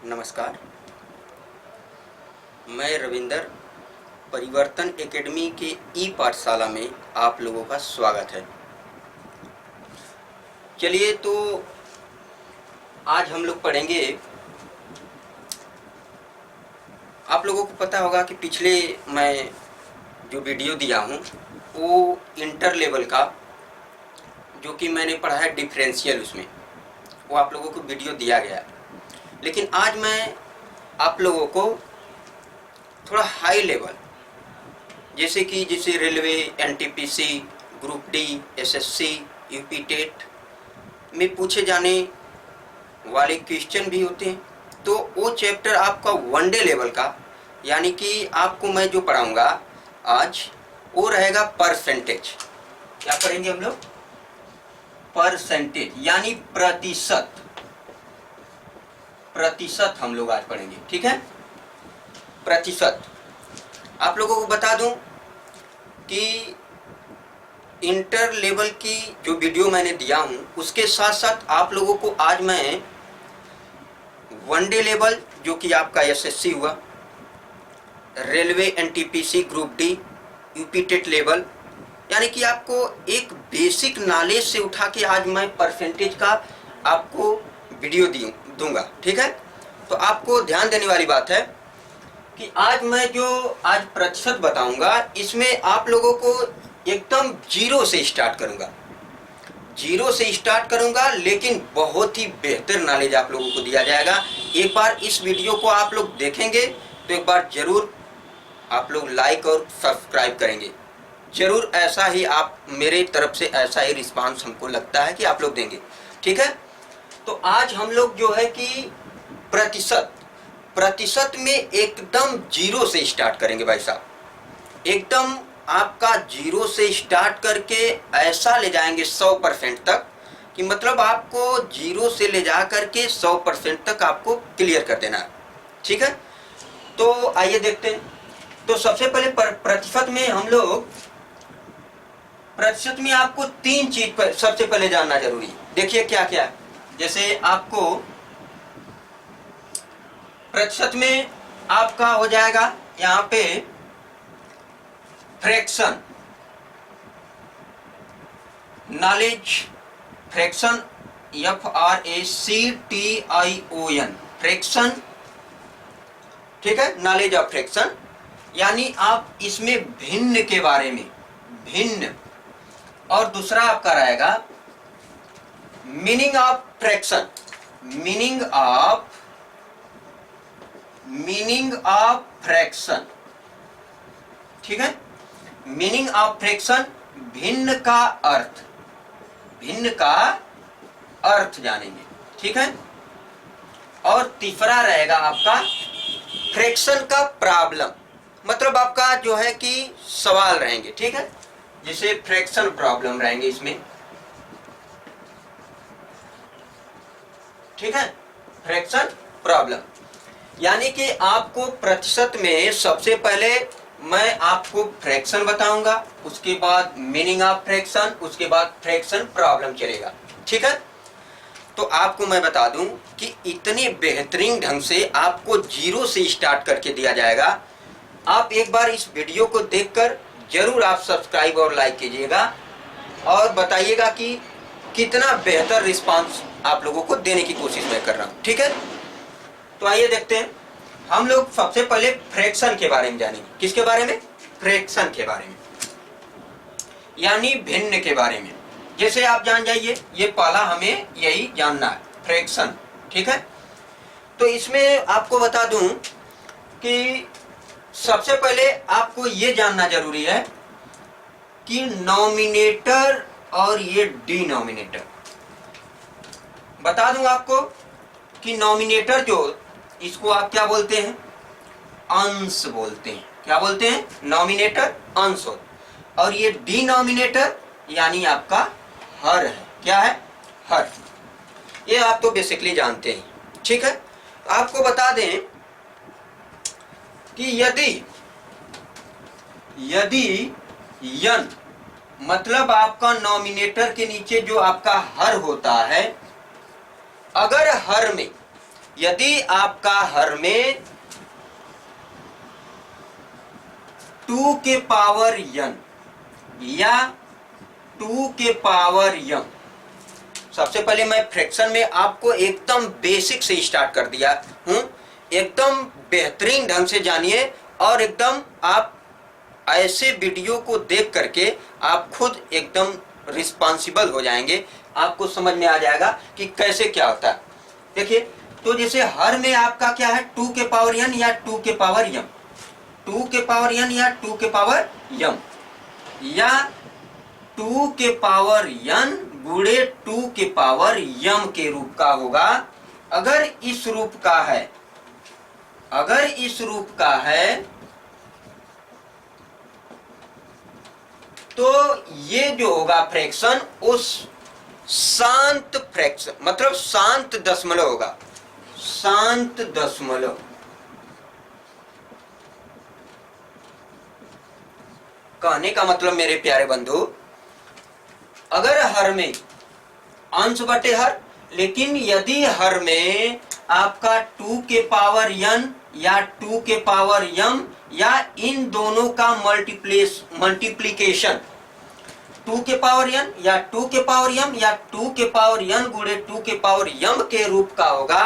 नमस्कार, मैं रविंदर। परिवर्तन एकेडमी के ई पाठशाला में आप लोगों का स्वागत है। चलिए, तो आज हम लोग पढ़ेंगे। आप लोगों को पता होगा कि पिछले मैं जो वीडियो दिया हूँ वो इंटर लेवल का, जो कि मैंने पढ़ा है डिफरेंशियल, उसमें वो आप लोगों को वीडियो दिया गया। लेकिन आज मैं आप लोगों को थोड़ा हाई लेवल, जैसे railway, NTPC, group D, SSC, UP TET में पूछे जाने वाले क्वेश्चन भी होते हैं, तो वो चैप्टर आपका वनडे लेवल का, यानी कि आपको मैं जो पढ़ाऊंगा आज वो रहेगा परसेंटेज। क्या पढ़ेंगे हम लोग? परसेंटेज, यानी प्रतिशत हम लोग आज पढ़ेंगे। ठीक है, प्रतिशत। आप लोगों को बता दूं कि इंटर लेवल की जो वीडियो मैंने दिया हूं उसके साथ साथ आप लोगों को आज मैं वनडे लेवल, जो कि आपका एसएससी हुआ, railway, NTPC, group D, UP TET level, यानी कि आपको एक बेसिक नॉलेज से उठा के आज मैं परसेंटेज का आपको वीडियो दूंगा। ठीक है, तो आपको ध्यान देने वाली बात है कि आज मैं जो प्रतिशत बताऊंगा, इसमें आप लोगों को एकदम जीरो से स्टार्ट करूंगा, लेकिन बहुत ही बेहतर नॉलेज आप लोगों को दिया जाएगा। एक बार इस वीडियो को आप लोग देखेंगे तो एक बार जरूर आप लोग लाइक और सब्सक्राइब करेंगे। जरूर ऐसा ही आप मेरे तरफ से ऐसा ही रिस्पांस हमको लगता है कि आप लोग देंगे। ठीक है, तो आज हम लोग जो है कि प्रतिशत में एकदम जीरो से स्टार्ट करेंगे भाई साहब। एकदम आपका जीरो से स्टार्ट करके ऐसा ले जाएंगे 100% तक, कि मतलब आपको जीरो से ले जा करके 100% तक आपको क्लियर कर देना है। ठीक है, तो आइए देखते हैं। तो सबसे पहले प्रतिशत में हम लोग, प्रतिशत में आपको तीन चीज पर सबसे पहले जानना जरूरी है। देखिए क्या क्या, जैसे आपको प्रतिशत में आपका हो जाएगा यहाँ पे fraction, knowledge, fraction, FRACTION, fraction. ठीक है, नॉलेज ऑफ फ्रैक्शन, यानी आप इसमें भिन्न के बारे में, भिन्न। और दूसरा आपका रहेगा meaning of fraction, meaning of fraction. ठीक है, मीनिंग ऑफ फ्रैक्शन, भिन्न का अर्थ जानेंगे। ठीक है, और तीसरा रहेगा आपका फ्रैक्शन का प्रॉब्लम, मतलब आपका जो है कि सवाल रहेंगे। ठीक है, जिसे फ्रैक्शन प्रॉब्लम रहेंगे इसमें। ठीक है, फ्रैक्शन प्रॉब्लम, यानी कि आपको प्रतिशत में सबसे पहले मैं आपको फ्रैक्शन बताऊंगा, उसके बाद मीनिंग ऑफ फ्रैक्शन, उसके बाद फ्रैक्शन प्रॉब्लम चलेगा। ठीक है, तो आपको मैं बता दूं कि इतने बेहतरीन ढंग से आपको जीरो से स्टार्ट करके दिया जाएगा। आप एक बार इस वीडियो को देखकर जरूर आप सब्सक्राइब और लाइक कीजिएगा और बताइएगा कि कितना बेहतर रिस्पांस आप लोगों को देने की कोशिश मैं कर रहा हूं। ठीक है, तो आइए देखते हैं। हम लोग सबसे पहले फ्रैक्शन के बारे में जानेंगे। किसके बारे में? फ्रैक्शन के बारे में, यानी भिन्न के बारे में। जैसे आप जान जाइए, ये पहला हमें यही जानना है, फ्रैक्शन। ठीक है, तो इसमें आपको बता दूं कि सबसे पहले आपको ये जानना जरूरी है कि नॉमिनेटर और ये डिनोमिनेटर। बता दूं आपको कि नॉमिनेटर जो, इसको आप क्या बोलते हैं? अंश बोलते हैं। क्या बोलते हैं? नॉमिनेटर, अंश। और ये डिनोमिनेटर यानी आपका हर है। क्या है? हर। ये आप तो बेसिकली जानते हैं। ठीक है, आपको बता दें कि यदि यन, मतलब आपका नॉमिनेटर के नीचे जो आपका हर होता है, अगर हर में यदि आपका हर में 2 के पावर n या 2 के पावर m, सबसे पहले मैं फ्रैक्शन में आपको एकदम बेसिक से स्टार्ट कर दिया हूं, एकदम बेहतरीन ढंग से जानिए और एकदम आप ऐसे वीडियो को देख करके आप खुद एकदम रिस्पॉन्सिबल हो जाएंगे, आपको समझ में आ जाएगा कि कैसे क्या होता है। देखिए, तो जैसे हर में आपका क्या है 2 के पावर n या 2 के पावर m, 2 के पावर n या 2 के पावर m या 2 के पावर n गुणे 2 के पावर m के रूप का होगा। अगर इस रूप का है, अगर इस रूप का है तो ये जो होगा फ्रैक्शन उस शांत फ्रैक्शन, मतलब शांत दशमलव होगा, शांत दशमलव। कहने का मतलब मेरे प्यारे बंधु, अगर हर में अंश बटे हर, लेकिन यदि हर में आपका 2 के पावर n या 2 के पावर m या इन दोनों का मल्टीप्लीकेशन 2 के पावर n या 2 के पावर m या 2 के पावर n गुणे 2 के पावर m के रूप का होगा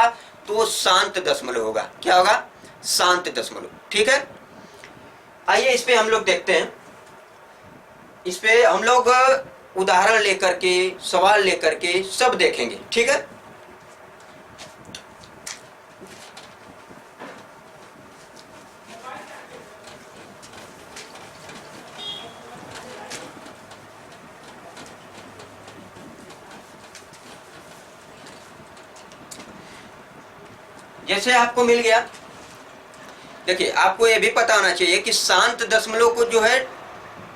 तो शांत दशमलव होगा। क्या होगा? शांत दशमलव। ठीक है, आइए इस पे हम लोग देखते हैं। इस पे हम लोग उदाहरण लेकर के, सवाल लेकर के सब देखेंगे। ठीक है, जैसे आपको मिल गया। देखिए, आपको यह भी पता होना चाहिए कि शांत दशमलव को जो है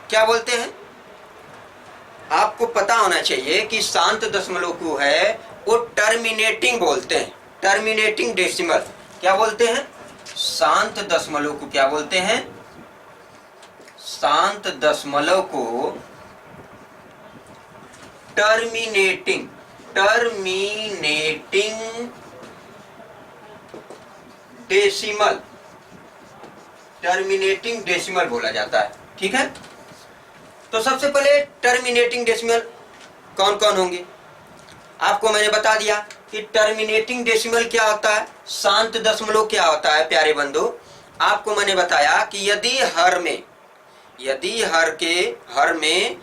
क्या बोलते हैं। आपको पता होना चाहिए कि शांत दशमलव को है वो टर्मिनेटिंग बोलते हैं, टर्मिनेटिंग डेसिमल। क्या बोलते हैं? शांत दशमलव को क्या बोलते हैं? शांत दशमलव को terminating, terminating decimal, terminating decimal बोला जाता है। ठीक है, तो सबसे पहले टर्मिनेटिंग डेसिमल कौन कौन होंगे आपको मैंने बता दिया कि टर्मिनेटिंग डेसिमल क्या होता है, शांत दशमलव क्या होता है। प्यारे बंधु, आपको मैंने बताया कि यदि हर में, यदि हर में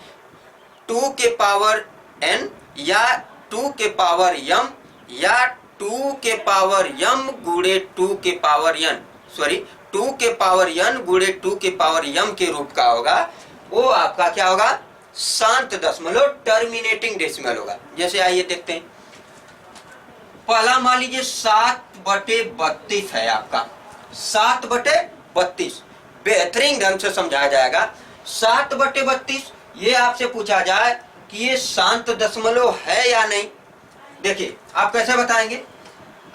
2 के पावर n या 2 के पावर m या 2 के पावर m गुणे 2 के पावर n, सॉरी 2 के पावर n गुणे 2 के पावर m के रूप का होगा, वो आपका क्या होगा? शांत दशमलव, टर्मिनेटिंग डेसिमल होगा। जैसे आइए देखते हैं। पहला मान लीजिए 7/32 है आपका, 7/32 बेहतरीन ढंग से समझाया जाएगा। 7/32 ये आपसे पूछा जाए कि ये शांत दशमलव है या नहीं। देखिए, आप कैसे बताएंगे।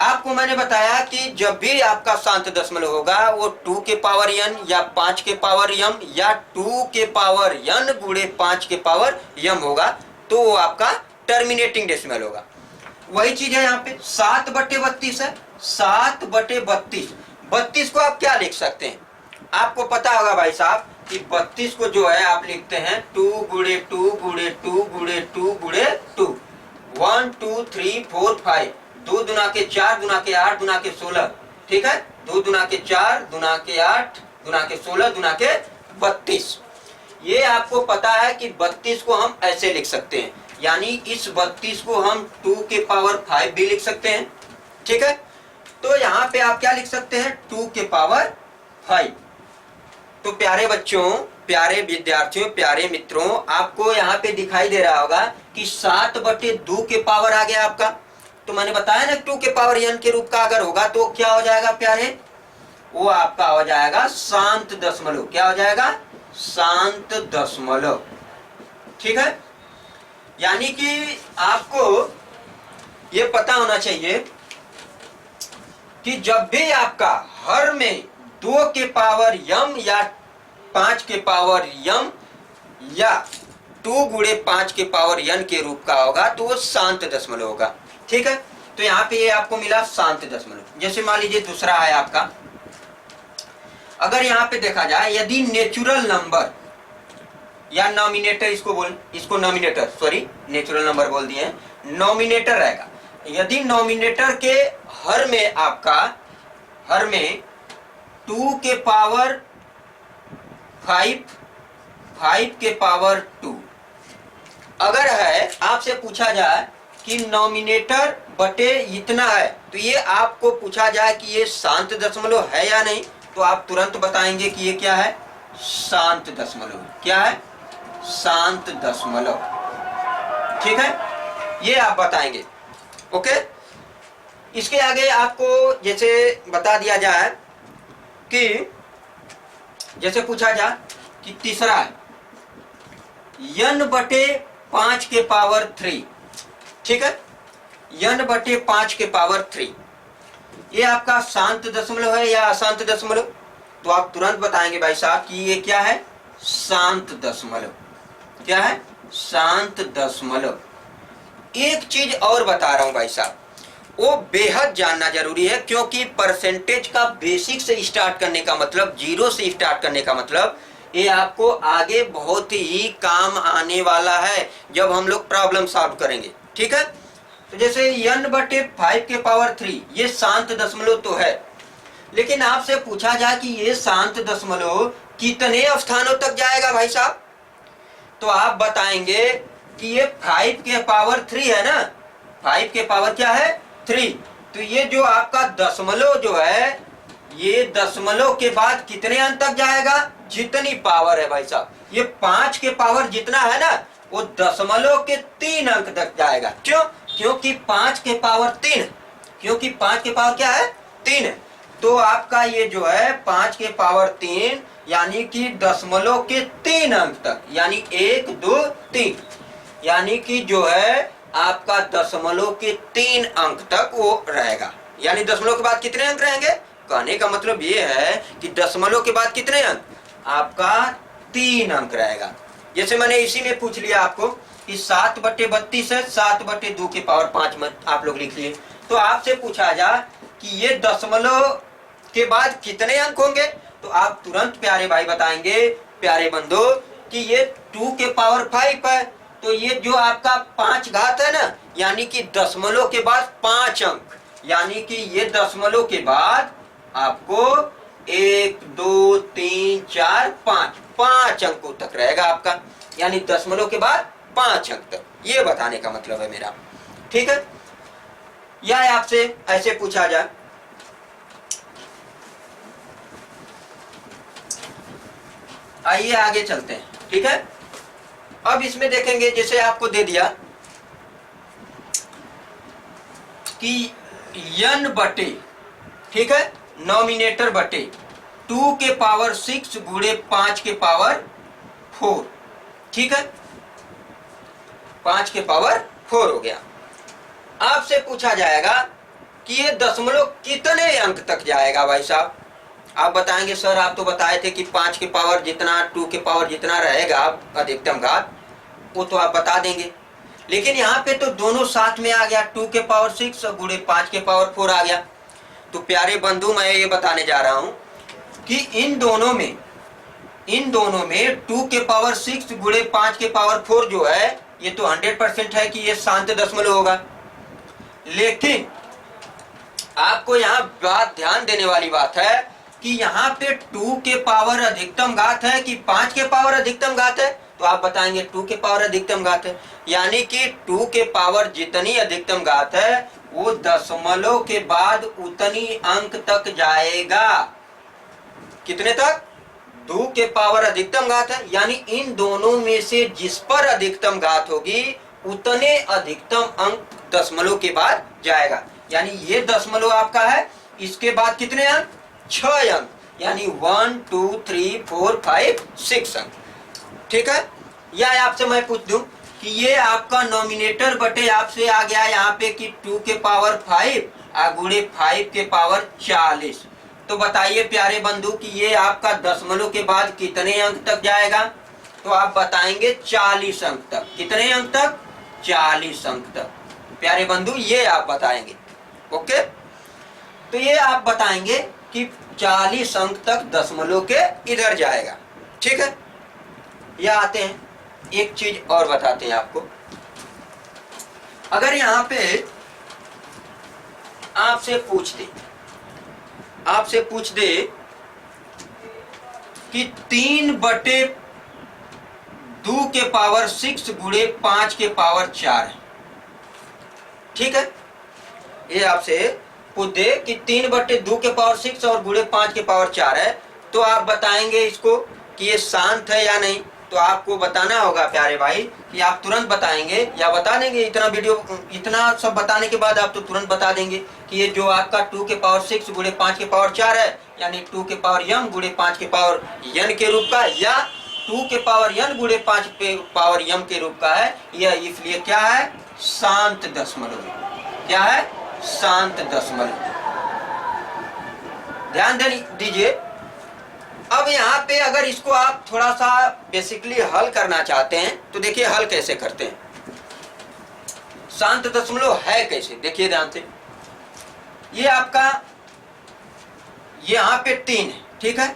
आपको मैंने बताया कि जब भी आपका शांत दशमलव होगा वो 2 के पावर n या 5 के पावर m या 2 के पावर n गुणे 5 के पावर m होगा तो वो आपका टर्मिनेटिंग डेसिमल होगा। वही चीज है यहाँ पे 7/32 है, 7/32। 32 को आप क्या लिख सकते हैं? आपको पता होगा भाई साहब कि 32 को जो है आप लिखते हैं 2 गुणे 2 गुणे 2 गुणे 2 गुणे 2, 1 2 3 4 5, 2 दुना के 4 दुना के 8 दुना के 16। ठीक है, 2 दुना के 4 दुना के 8 दुना के 16 दुना के 32। ये आपको पता है कि 32 को हम ऐसे लिख सकते हैं, यानी इस 32 को हम 2 के पावर 5 भी लिख सकते हैं। ठीक है, तो यहाँ पे आप क्या लिख सकते हैं? 2 के पावर 5। तो प्यारे बच्चों, प्यारे विद्यार्थियों, प्यारे मित्रों, आपको यहाँ पे दिखाई दे रहा होगा कि 7/2 के पावर आ गया आपका। तो मैंने बताया ना 2 के पावर n के रूप का अगर होगा तो क्या हो जाएगा प्यारे? वो आपका हो जाएगा शांत दशमलव। क्या हो जाएगा? शांत दशमलव। ठीक है, यानी कि आपको ये पता होना चाहिए कि जब भी आपका हर में 2 के पावर m या 5 के पावर m या 2 गुणे 5 के पावर n के रूप का होगा तो वो शांत दशमलव होगा। ठीक है, तो यहाँ पे ये आपको मिला शांत दशमलव। जैसे मान लीजिए दूसरा है आपका, अगर यहाँ पे देखा जाए यदि नेचुरल नंबर या नॉमिनेटर, इसको नॉमिनेटर, सॉरी नेचुरल नंबर बोल दिए, नॉमिनेटर रहेगा। यदि नॉमिनेटर के हर में आपका, हर में 2 के पावर 5, 5 के पावर 2 अगर है, आपसे पूछा जाए कि नॉमिनेटर बटे इतना है, तो ये आपको पूछा जाए कि ये शांत दशमलव है या नहीं, तो आप तुरंत बताएंगे कि ये क्या है, शांत दशमलव। क्या है, शांत दशमलव। ठीक है, ये आप बताएंगे। ओके, इसके आगे आपको जैसे बता दिया जाए कि जैसे पूछा जाए कि तीसरा है n बटे 5 के पावर 3। ठीक है, n बटे 5 के पावर 3 ये आपका शांत दशमलव है या अशांत दशमलव, तो आप तुरंत बताएंगे भाई साहब कि ये क्या है, शांत दशमलव। क्या है, शांत दशमलव। एक चीज और बता रहा हूं भाई साहब, वो बेहद जानना जरूरी है, क्योंकि परसेंटेज का बेसिक से स्टार्ट करने का मतलब, जीरो से स्टार्ट करने का मतलब, ये आपको आगे बहुत ही काम आने वाला है जब हम लोग प्रॉब्लम सॉल्व करेंगे। ठीक है, तो जैसे n बटे 5 के पावर 3 ये शांत दशमलव तो है, लेकिन आपसे पूछा जाए कि ये शांत दशमलव कितने स्थानों तक जाएगा भाई साहब, तो आप बताएंगे कि ये 5 के पावर 3 है ना, 5 के पावर क्या है, 3। तो ये जो आपका दशमलव जो है, ये दशमलव के बाद कितने अंक तक जाएगा, जितनी पावर है भाई साहब। ये 5 के पावर जितना है ना, वो दशमलव के 3 अंक तक जाएगा। क्यों, क्योंकि 5 के पावर 3, क्योंकि 5 के पावर क्या है, 3 है। तो आपका ये जो है 5 के पावर 3 यानी कि दशमलव के 3 अंक तक, यानी 1 2 3, यानी कि जो है आपका दशमलव के 3 अंक तक वो रहेगा। यानी दशमलव के बाद कितने अंक रहेंगे, कहने का मतलब ये है कि दशमलव के बाद कितने अंक, आपका 3 अंक रहेगा। जैसे मैंने इसी में पूछ लिया आपको कि 7 बटे 32 है, 7 बटे 2 के पावर 5 मत आप लोग लिख लिए, तो आपसे पूछा जा कि ये दशमलव के बाद कितने अंक होंगे, तो आप तुरंत प्यारे भाई बताएंगे, प्यारे बंधु, कि ये 2 के पावर 5 है, तो ये जो आपका 5 घात है ना, यानी कि दशमलव के बाद 5 अंक, यानी कि ये दशमलव के बाद आपको 1 2 3 4 5 अंकों तक रहेगा आपका, यानी दशमलव के बाद 5 अंक तक, ये बताने का मतलब है मेरा। ठीक है, या आपसे ऐसे पूछा जाए, आइए आगे चलते हैं। ठीक है, अब इसमें देखेंगे, जैसे आपको दे दिया कि n बटे, ठीक है, नॉमिनेटर बटे 2 के पावर 6 गुणे 5 के पावर 4। ठीक है, 5 के पावर 4 हो गया। आपसे पूछा जाएगा कि ये दशमलव कितने अंक तक जाएगा भाई साहब, आप बताएंगे सर आप तो बताए थे कि 5 के पावर जितना, 2 के पावर जितना रहेगा अधिकतम घात, वो तो आप बता देंगे, लेकिन यहाँ पे तो दोनों साथ में आ गया, 2 के पावर 6 गुणे 5 के पावर 4 आ गया। तो प्यारे बंधु मैं ये बताने जा रहा हूँ कि इन दोनों में 2 के पावर 6 गुणे 5 के पावर 4 जो है, ये तो 100% है कि ये शांत दशमलव होगा। लेकिन आपको यहाँ बात ध्यान देने वाली बात है कि यहाँ पे 2 के पावर अधिकतम घात है कि 5 के पावर अधिकतम घात है, तो आप बताएंगे 2 के पावर अधिकतम घात है, यानी कि 2 के पावर जितनी अधिकतम घात है वो दशमलव के बाद उतनी अंक तक जाएगा। कितने तक, 2 के पावर अधिकतम घात है, यानी इन दोनों में से जिस पर अधिकतम घात होगी उतने अधिकतम अंक दशमलव के बाद जाएगा। यानी ये दशमलव आपका है, इसके बाद कितने अंक, 6 अंक, यानी 1 2 3 4 5 6 अंक। ठीक है, या आपसे मैं पूछ दूं कि ये आपका नॉमिनेटर बटे आपसे आ गया यहाँ पे कि 2 के पावर 5 गुणे 5 के पावर 40, तो बताइए प्यारे बंधु कि ये आपका दशमलव के बाद कितने अंक तक जाएगा, तो आप बताएंगे 40 अंक तक। कितने अंक तक, 40 अंक तक। प्यारे बंधु ये आप बताएंगे। ओके, तो ये आप बताएंगे कि 40 अंक तक दशमलव के इधर जाएगा। ठीक है, ये आते हैं, एक चीज और बताते हैं आपको। अगर यहां पे आपसे पूछ दे कि 3/2 के पावर 6 गुणे 5 के पावर 4 है। ठीक है, ये आपसे पूछ दे कि 3/2 के पावर 6 और गुणे 5 के पावर 4 है, तो आप बताएंगे इसको कि ये शांत है या नहीं। तो आपको बताना होगा प्यारे भाई कि आप तुरंत बताएंगे या बता देंगे। इतना सब बताने के बाद आप तो तुरंत बता देंगे कि ये जो आपका 2 के पावर 6 गुणे 5 के पावर 4 है, यानी 2 के पावर m गुणे 5 के पावर n के रूप का, या 2 के पावर n गुणे 5 के पावर m के रूप का है। यह इसलिए क्या है? शांत दशमलव। क्या है? शांत दशमलव। ध्यान दीजिए। अब यहाँ पे अगर इसको आप थोड़ा सा बेसिकली हल करना चाहते हैं तो देखिए हल कैसे करते हैं। शांत दशमलव है कैसे, देखिए ध्यान से। ये आपका यहाँ पे 3 है, ठीक है,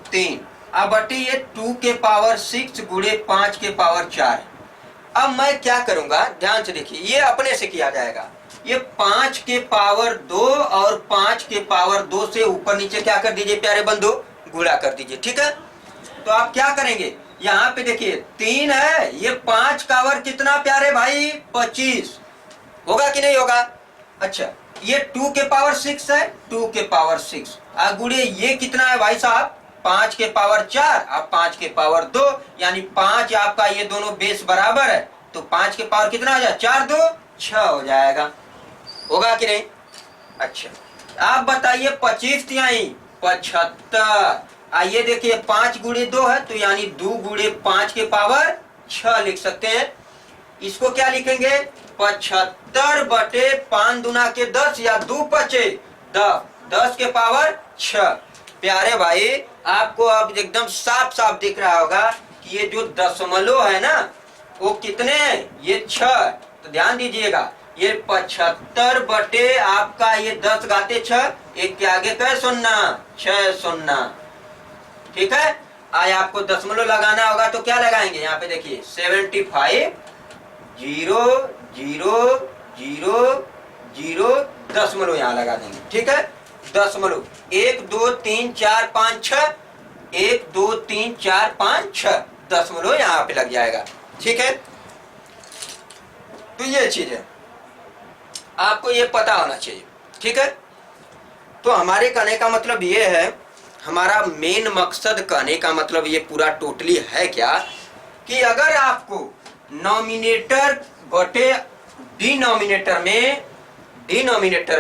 3 अब बटे ये 2 के पावर 6 गुणे 5 के पावर 4 है। अब मैं क्या करूंगा, ध्यान से देखिए, ये अपने से किया जाएगा। ये 5 के पावर 2 और 5 के पावर 2 से ऊपर नीचे क्या कर दीजिए प्यारे बंधु, गुणा कर दीजिए। ठीक है, तो आप क्या करेंगे, यहाँ पे देखिए 3 है, ये 5 का पावर कितना प्यारे भाई, 25 होगा कि नहीं होगा। अच्छा, ये 2 के पावर 6 है, 2 के पावर 6 गुणे ये कितना है भाई साहब, 5 के पावर 4 अब 5 के पावर 2, यानी 5 आपका, ये दोनों बेस बराबर है, तो 5 के पावर कितना आ जाए, 4 2 6 हो जाएगा। होगा कि नहीं। अच्छा, आप बताइए 25 तिहाई 75। आइए देखिए 5 गुणे 2 है, तो यानी 2 गुणे 5 के पावर 6 लिख सकते हैं। इसको क्या लिखेंगे, 75 बटे 5 दूना के 10 या 2 पचे 10 के पावर 6। प्यारे भाई आपको अब एकदम साफ साफ दिख रहा होगा कि ये जो दशमलव है ना वो कितने, ये 6। तो ध्यान दीजिएगा, ये 75 बटे आपका ये 10 घाते 6, एक के आगे का 0 6 0। ठीक है, आज आपको दशमलव लगाना होगा तो क्या लगाएंगे, यहाँ पे देखिए 75 0 0 0 0 दशमलव यहाँ लगा देंगे। ठीक है, दशमलव 1 2 3 4 5 6, 1 2 3 4 5 6 दशमलव यहाँ पे लग जाएगा। ठीक है, तो ये चीज है, आपको ये पता होना चाहिए। ठीक है, तो हमारे कहने का मतलब ये है, हमारा मेन मकसद कहने का मतलब ये पूरा टोटली है क्या, कि अगर आपको नॉमिनेटर बटे डिनोमिनेटर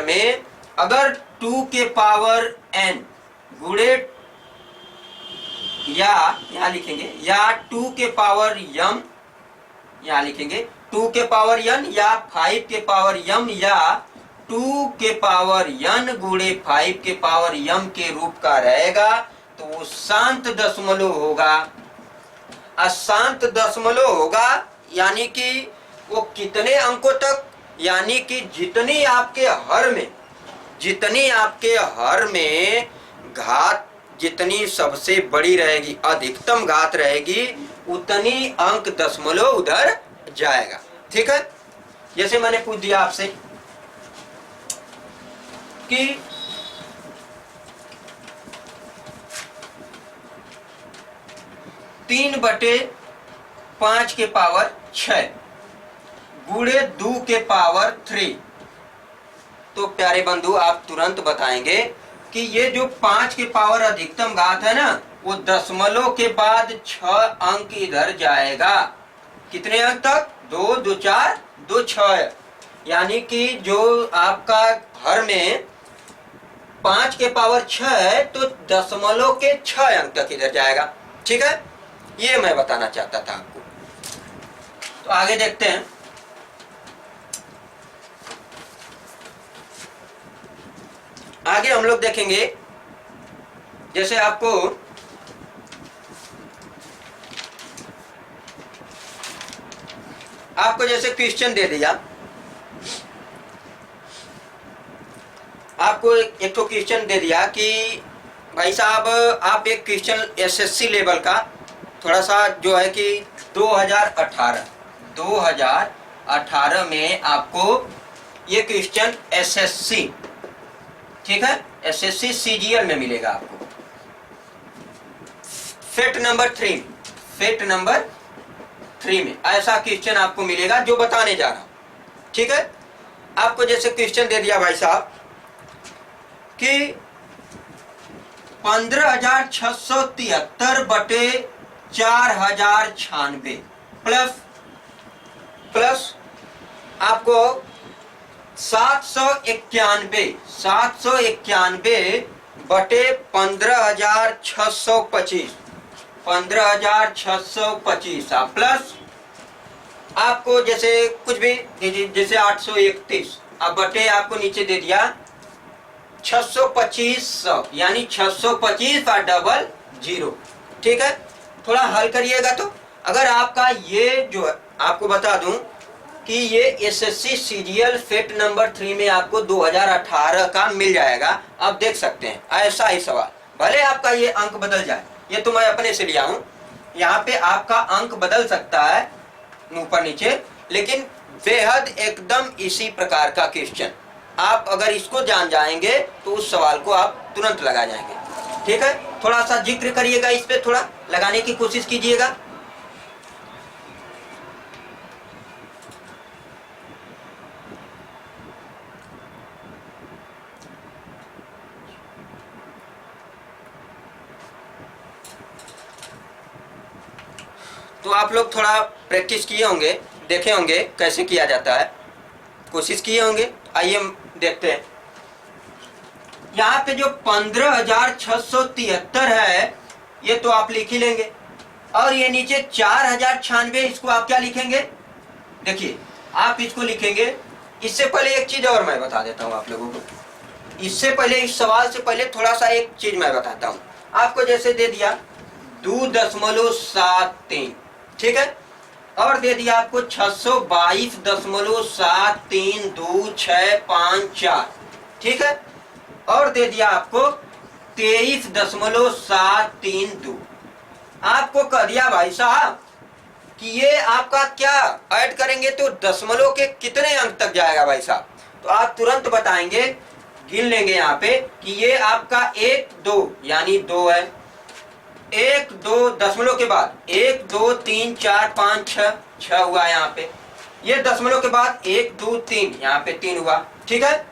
में अगर 2 के पावर n गुणे, या यहाँ लिखेंगे, या 2 के पावर m, यहाँ लिखेंगे 2 के पावर n या 5 के पावर m, या 2 के पावर n गुणे 5 के पावर m के रूप का रहेगा, तो वो शांत दशमलव होगा। अशांत दशमलव होगा यानी कि वो कितने अंकों तक, यानी कि जितनी आपके हर में घात जितनी सबसे बड़ी रहेगी, अधिकतम घात रहेगी, उतनी अंक दशमलव उधर जाएगा। ठीक है, जैसे मैंने पूछ दिया आपसे कि 3/5 के पावर 6 गुणे 2 के पावर 3, तो प्यारे बंधु आप तुरंत बताएंगे कि ये जो 5 के पावर अधिकतम घात है ना, वो दशमलव के बाद 6 अंक इधर जाएगा। कितने अंक तक, 2 2 4 2 6, यानी कि जो आपका हर में 5 के पावर 6 है तो दशमलव के 6 अंक तक इधर जाएगा। ठीक है, ये मैं बताना चाहता था आपको। तो आगे देखते हैं। आगे हम लोग देखेंगे, जैसे आपको जैसे क्वेश्चन दे दिया आपको एक तो क्वेश्चन दे दिया कि भाई साहब आप एक क्वेश्चन एसएससी लेवल का थोड़ा सा जो है कि 2018 में आपको ये क्वेश्चन एसएससी, ठीक है, एसएससी सीजीएल में मिलेगा आपको। फेट नंबर 3 में ऐसा क्वेश्चन आपको मिलेगा जो बताने जा रहा हूं, ठीक है। आपको जैसे क्वेश्चन दे दिया भाई साहब कि 15,673 बटे 4,096 प्लस आपको 791 बटे 15,625 प्लस आपको जैसे कुछ भी जैसे 831 अब बटे आपको नीचे दे दिया 625 यानी 625 और डबल 0, ठीक है। थोड़ा हल करिएगा तो अगर आपका ये जो है आपको बता दूं कि ये एसएससी सीजीएल फेट नंबर 3 में आपको 2018 का मिल जाएगा। आप देख सकते हैं ऐसा ही सवाल, भले आपका ये अंक बदल जाए, ये तो मैं अपने से लिया हूं, यहाँ पे आपका अंक बदल सकता है ऊपर नीचे, लेकिन बेहद एकदम इसी प्रकार का क्वेश्चन आप अगर इसको जान जाएंगे तो उस सवाल को आप तुरंत लगा जाएंगे, ठीक है। थोड़ा सा जिक्र करिएगा, इस पे थोड़ा लगाने की कोशिश कीजिएगा। तो आप लोग थोड़ा प्रैक्टिस किए होंगे, देखे होंगे कैसे किया जाता है, कोशिश किए होंगे। आइए देखते हैं। यहाँ पे जो 15,673 है ये तो आप लिख ही लेंगे, और ये नीचे 4,096 इसको आप क्या लिखेंगे, देखिए आप इसको लिखेंगे। इससे पहले एक चीज और मैं बता देता हूँ आप लोगों को, इससे पहले इस सवाल से पहले थोड़ा सा एक चीज मैं बताता हूँ आपको। जैसे दे दिया 2.73, ठीक है, और दे दिया आपको 622.732654, ठीक है, और दे दिया आपको 23.732। आपको कह दिया भाई साहब कि ये आपका क्या ऐड करेंगे तो दशमलव के कितने अंक तक जाएगा भाई साहब, तो आप तुरंत बताएंगे, गिन लेंगे यहाँ पे कि ये आपका 1 2 यानी 2 है, 1 2 दशमलव के बाद 1 2 3 4 5 6 हुआ यहाँ पे, ये दशमलव के बाद 1 2 3 यहाँ पे 3 हुआ, ठीक है।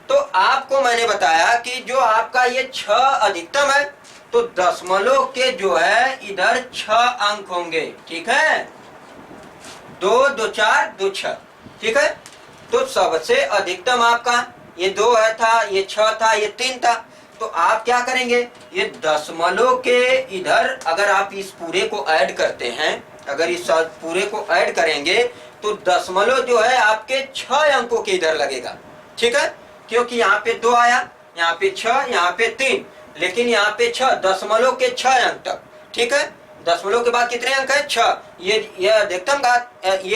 तो आपको मैंने बताया कि जो आपका ये 6 अधिकतम है तो दशमलव के जो है इधर 6 अंक होंगे, ठीक है, 2 2 4 2 6, ठीक है। तो सबसे अधिकतम आपका ये 2 है था, ये 6 था, ये 3 था, तो आप क्या करेंगे, ये दशमलव के इधर अगर आप इस पूरे को ऐड करते हैं, अगर इस पूरे को ऐड करेंगे तो दशमलव जो है आपके 6 अंकों के इधर लगेगा, ठीक है, क्योंकि यहाँ पे 2 आया, यहाँ पे 6, यहाँ पे 3, लेकिन यहाँ पे 6 दशमलव के 6 अंक तक, ठीक है। दशमलव के बाद कितने अंक है, 6, ये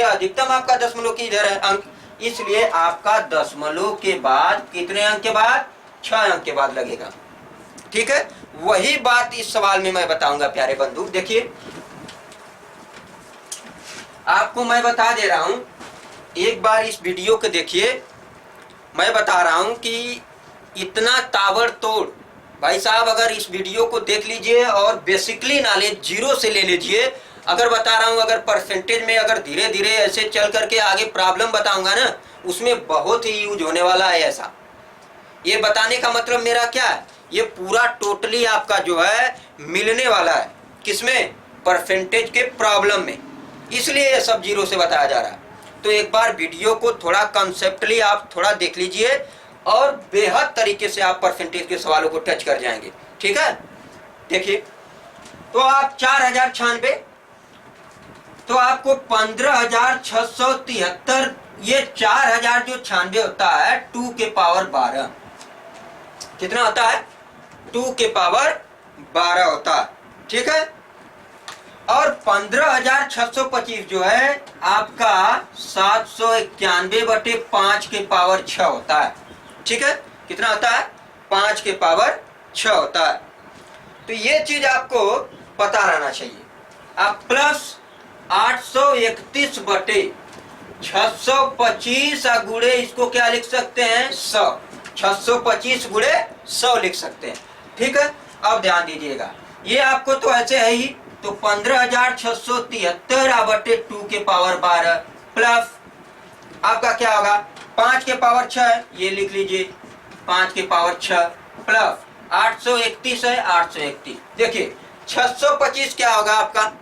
अधिकतम आपका दशमलव की इधर है अंक, इसलिए आपका दशमलव के बाद कितने अंक के बाद, 6 अंक के बाद लगेगा, ठीक है। वही बात इस सवाल में मैं बताऊंगा प्यारे बंधु। देखिए आपको मैं बता दे रहा हूं, एक बार इस वीडियो को देखिए, मैं बता रहा हूं कि इतना ताबड़तोड़ भाई साहब, अगर इस वीडियो को देख लीजिए और बेसिकली नॉलेज 0 से ले लीजिए। अगर बता रहा हूं, अगर परसेंटेज में अगर धीरे धीरे ऐसे चल करके आगे प्रॉब्लम बताऊंगा ना, उसमें बहुत ही यूज होने वाला है ऐसा। ये बताने का मतलब मेरा क्या है, ये पूरा टोटली आपका जो है मिलने वाला है, किसमें, परसेंटेज के प्रॉब्लम में, इसलिए ये सब 0 से बताया जा रहा है। तो एक बार वीडियो को थोड़ा कंसेप्टली आप थोड़ा देख लीजिए और बेहद तरीके से आप परसेंटेज के सवालों को टच कर जाएंगे, ठीक है। देखिए तो आप 4,096, तो आपको 15,673, ये 4,000 जो 96 होता है 2 के पावर 12, कितना होता है, 2 के पावर 12 होता है, ठीक है। और 15,625 जो है आपका 791 बटे 5 के पावर 6 होता है, ठीक है, कितना होता है, 5 के पावर 6 होता है। तो ये चीज आपको पता रहना चाहिए। आप प्लस 831 बटे 625 गुणे इसको क्या लिख सकते हैं, 100। 625 गुणे 100 लिख सकते हैं। ठीक है, अब ध्यान दीजिएगा, ये आपको तो ऐसे है ही, तो 15,673 बटे 2 के पावर 12 प्लस आपका क्या होगा, 5 के पावर 6, ये लिख लीजिए 5 के पावर 6 प्लस 831 है, 831। देखिए 625 क्या होगा आपका,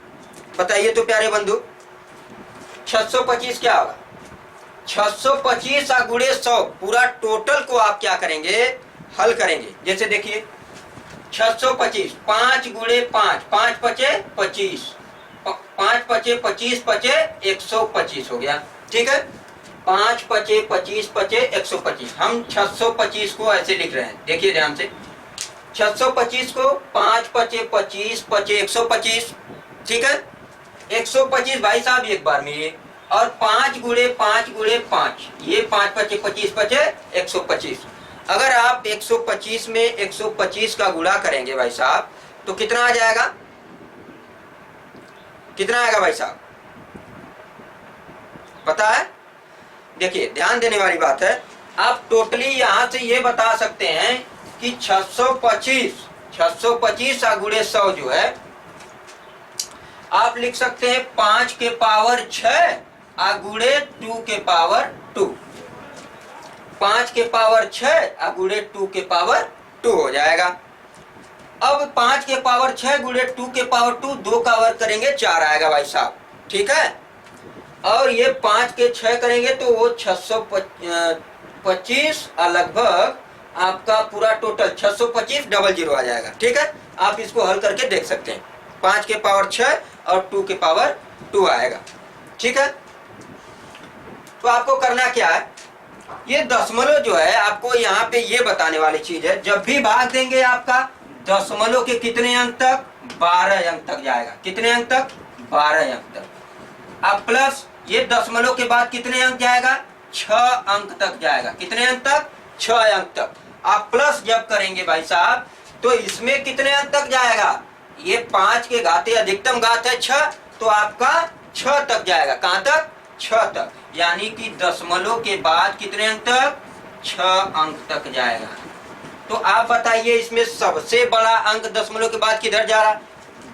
बताइए तो प्यारे बंधु, 625 क्या होगा, 625 गुणे 100, पूरा टोटल को आप क्या करेंगे, हल करेंगे। जैसे देखिए 625, 5 गुणे 5, 5 पचे 25, 5 पचे 25 पचे 125 हो गया। ठीक है, 5 पचे 25 पचे 125। हम 625 को ऐसे लिख रहे हैं, देखिए ध्यान से, 625 को 5 पचे 25 पचे 125। ठीक है, 125 भाई साहब एक बार में ये, और 5 गुणे 5 गुणे 5, ये 5 पचे 25 पचे 125। अगर आप 125 में 125 का गुणा करेंगे भाई साहब, तो कितना आ जाएगा, कितना आएगा भाई साहब, पता है? देखिए ध्यान देने वाली बात है, आप टोटली यहां से ये बता सकते हैं कि 625 गुणे 100 जो है, आप लिख सकते हैं 5 के पावर 6 गुणे 2 के पावर 2। 5 के पावर 6 गुणे 2 के पावर 2 हो जाएगा। अब 5 के पावर 6 गुणे 2 के पावर 2, 2 का वर्ग करेंगे 4 आएगा भाई साहब। ठीक है, और ये 5 के 6 करेंगे तो वो 625 लगभग आपका पूरा टोटल 625 डबल 0 आ जाएगा। ठीक है, आप इसको हल करके देख सकते हैं, 5 के पावर 6 और 2 के पावर 2 आएगा। ठीक है, तो आपको करना क्या है, ये दशमलव जो है आपको यहाँ पे ये बताने वाली चीज है, जब भी भाग देंगे आपका दशमलव के कितने अंक तक, 12 अंक तक जाएगा। कितने अंक तक, 12 अंक तक। अब प्लस ये दशमलव के बाद कितने अंक जाएगा, 6 अंक तक जाएगा। कितने अंक तक, 6 अंक तक। आप प्लस जब करेंगे भाई साहब, तो इसमें कितने अंक तक जाएगा, ये 5 के घाते अधिकतम घात है 6, तो आपका 6 तक जाएगा। कहां तक, 6 तक। यानी कि दशमलव के बाद कितने अंक तक, 6 अंक तक जाएगा। तो आप बताइए इसमें सबसे बड़ा अंक दशमलव के बाद किधर जा रहा,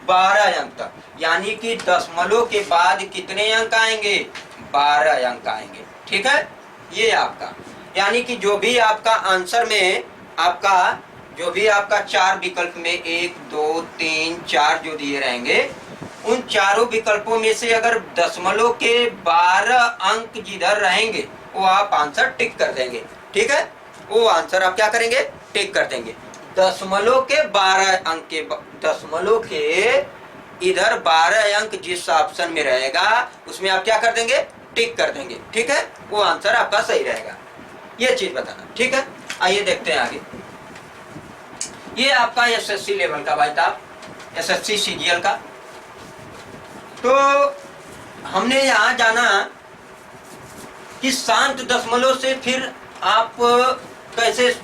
12 अंक तक। यानी कि दशमलव के बाद कितने अंक आएंगे, 12 अंक आएंगे। ठीक है, ये आपका, यानी कि जो भी आपका आंसर में आपका, जो भी आपका 4 विकल्प में 1 2 3 4 जो दिए रहेंगे, उन चारों विकल्पों में से अगर दशमलव के 12 अंक जिधर रहेंगे वो आप आंसर टिक कर देंगे। ठीक है, वो आंसर आप क्या करेंगे, टिक कर देंगे। दशमलव के 12 अंक के, दशमलव के इधर 12 अंक जिस ऑप्शन में रहेगा उसमें आप क्या कर देंगे, टिक कर देंगे। ठीक है, वो आंसर आपका सही रहेगा। ये चीज बताना। ठीक है, आइए देखते हैं आगे। ये आपका एसएससी लेवल का भाई साहब, एसएससी सीजीएल का। तो हमने यहाँ जाना कि शांत दशमलव से फिर आप कैसे,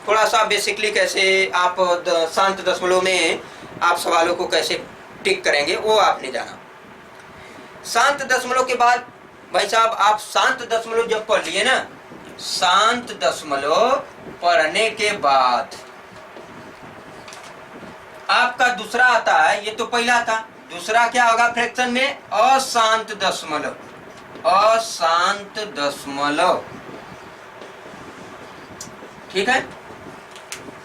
थोड़ा सा बेसिकली कैसे आप शांत दशमलव में आप सवालों को कैसे टिक करेंगे वो आपने जाना। शांत दशमलव के बाद भाई साहब आप शांत दशमलव जब पढ़ लिए ना, शांत दशमलव पढ़ने के बाद आपका दूसरा आता है, ये तो पहला था, दूसरा क्या होगा फ्रैक्शन में, अशांत दशमलव। अशांत दशमलव। ठीक है,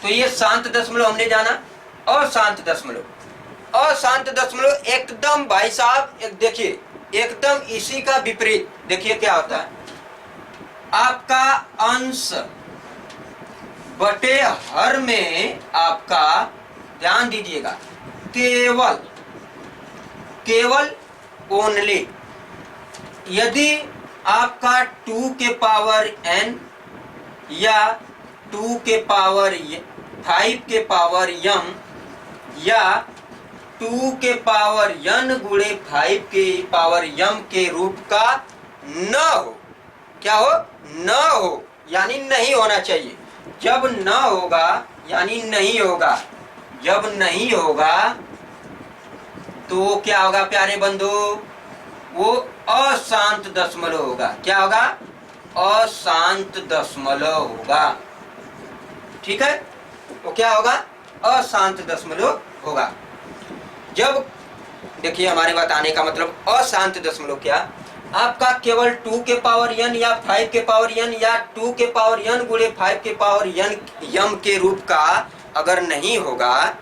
तो ये शांत दशमलव हमने जाना। अशांत दशमलव, अशांत दशमलव एकदम भाई साहब देखिए एकदम इसी का विपरीत। देखिए क्या होता है, आपका अंश बटे हर में आपका, ध्यान दीजिएगा, केवल केवल ओनली, यदि आपका 2 के पावर n या 2 के पावर 5 के पावर m या 2 के पावर n गुणे 5 के पावर m के रूप का न हो, क्या हो, न हो, यानी नहीं होना चाहिए। जब न होगा यानी नहीं होगा, जब नहीं होगा तो क्या होगा प्यारे बंधु, वो अशांत दशमलव होगा। क्या होगा? अशांत दशमलव होगा। ठीक है, तो क्या होगा? अशांत दशमलव होगा। जब देखिए हमारे बताने का मतलब अशांत दशमलव क्या, आपका केवल 2 के पावर n या 5 के पावर n या 2 के पावर n गुणे 5 के पावर n यम के रूप का अगर नहीं होगा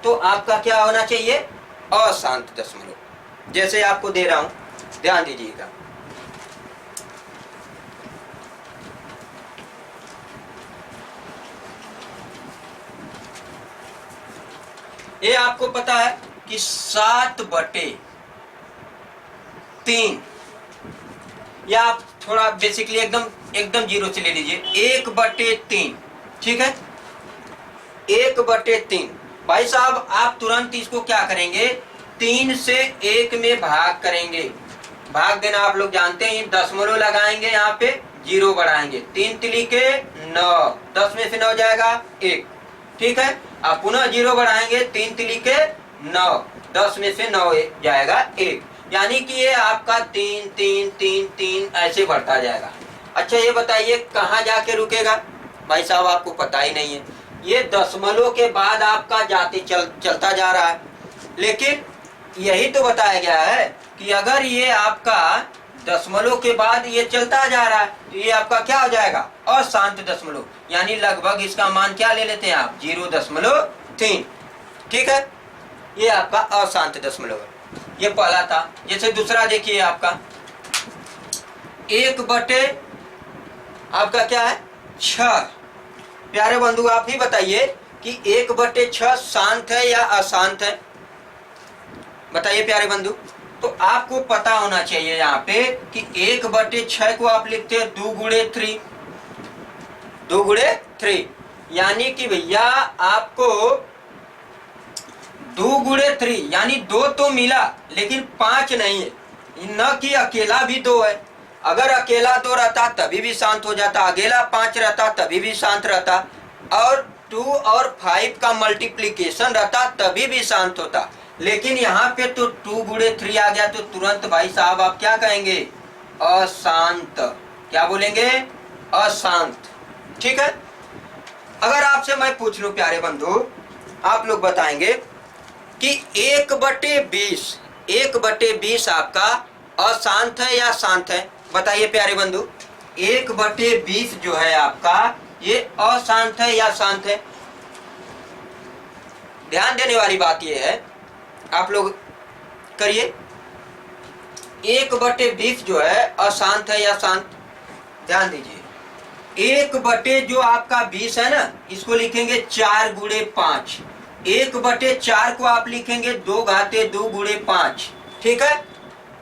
तो आपका क्या होना चाहिए? अशांत दशमलव। जैसे आपको दे रहा हूं, ध्यान दीजिएगा। ये आपको पता है कि 7/3, या आप थोड़ा बेसिकली एकदम एकदम जीरो से ले लीजिए, 1/3। ठीक है, 1/3। भाई साहब आप तुरंत इसको क्या करेंगे, 3 से 1 में भाग करेंगे। भाग देना आप लोग जानते हैं, दशमलव लगाएंगे, यहाँ पे जीरो बढ़ाएंगे, 3 तिली के 9, 10 में से 9 जाएगा 1। ठीक है, आप पुनः जीरो बढ़ाएंगे, 3 तिली के 9, 10 में से 9 जाएगा 1। यानी कि ये आपका 3 3 3 3 ऐसे बढ़ता जाएगा। अच्छा ये बताइए कहाँ जाके रुकेगा? भाई साहब आपको पता ही नहीं है, ये दशमलव के बाद आपका जाते चलता जा रहा है। लेकिन यही तो बताया गया है कि अगर ये आपका दशमलव के बाद ये चलता जा रहा है तो ये आपका क्या हो जाएगा? अशांत दशमलव। यानी लगभग इसका मान क्या ले लेते हैं आप? 0.3। ठीक है, ये आपका अशांत दशमलव है। ये पहला था। जैसे दूसरा देखिए, आपका 1/, आपका क्या है? 6। प्यारे बंधु आप ही बताइए कि 1/6 शांत है या अशांत है? बताइए प्यारे बंधु। तो आपको पता होना चाहिए यहाँ पे कि 1/6 को आप लिखते हैं 2 गुणे 3, 2 गुणे 3। यानी कि भैया आपको 2 गुणे 3 यानी 2 तो मिला लेकिन 5 नहीं है। न कि अकेला भी 2 है। अगर अकेला 2 रहता तभी भी शांत हो जाता, अकेला 5 रहता तभी भी शांत रहता, और 2 और 5 का मल्टीप्लीकेशन रहता तभी भी शांत होता। लेकिन यहाँ पे तो 2 गुणे 3 आ गया तो तुरंत भाई साहब आप क्या कहेंगे? अशांत। क्या बोलेंगे? अशांत। ठीक है, अगर आपसे मैं पूछ लूं प्यारे बंधु, आप लोग बताएंगे कि 1/20, 1/20 आपका अशांत है या शांत है? बताइए प्यारे बंधु, 1/20 जो है आपका ये अशांत है या शांत है? ध्यान देने वाली बात ये है, आप लोग करिए, 1/20 जो है अशांत है या शांत? ध्यान दीजिए, 1/, जो आपका 20 है ना, इसको लिखेंगे 4 गुणे 5। 1/4 को आप लिखेंगे 2 घाते 2 गुणे 5। ठीक है,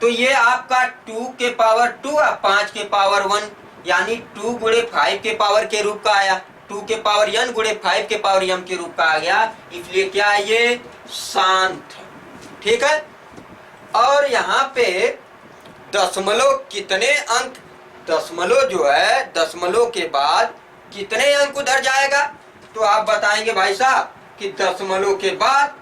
तो ये आपका 2 के पावर 2 और 5 के पावर 1 यानी 2 गुणे 5 के पावर के रूप का आया, 2 के पावर n गुणे 5 के पावर m के रूप का आ गया। इसलिए क्या है? ये शांत। ठीक है, और यहाँ पे दशमलव कितने अंक, दशमलव जो है दशमलव के बाद कितने अंक उधर जाएगा? तो आप बताएंगे भाई साहब कि दशमलव के बाद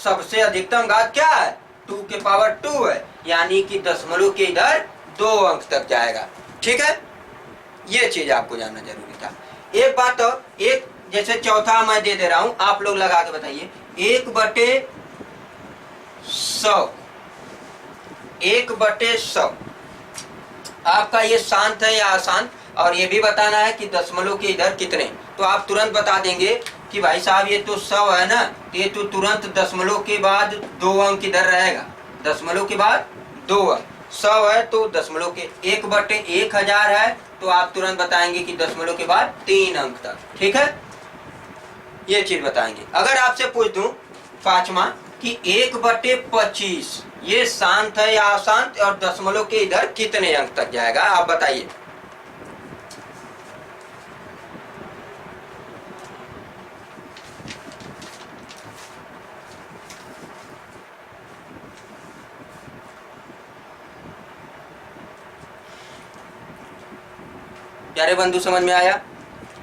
सबसे अधिकतम घात क्या है? 2 के पावर 2 है, यानी कि दशमलव के इधर 2 अंक तक जाएगा। ठीक है, ये चीज आपको जानना जरूरी था। एक बात और, एक जैसे चौथा मैं दे रहा हूं, आप लोग लगा के बताइए, 1/100, 1/100 आपका ये शांत है या अशांत? और ये भी बताना है कि दशमलव के इधर कितने। तो आप तुरंत बता देंगे कि भाई साहब ये तो 100 है ना, ये तो तुरंत दशमलव के बाद 2 अंक इधर रहेगा, दशमलव के बाद 2 अंक। 100 है तो दशमलव के 1/1000 है तो आप तुरंत बताएंगे कि दशमलव के बाद 3 अंक तक। ठीक है, ये चीज बताएंगे। अगर आपसे पूछ दूं पांचवा कि 1/25 ये शांत है या अशांत, और दशमलव के इधर कितने अंक तक जाएगा, आप बताइए। प्यारे बंधु समझ में आया?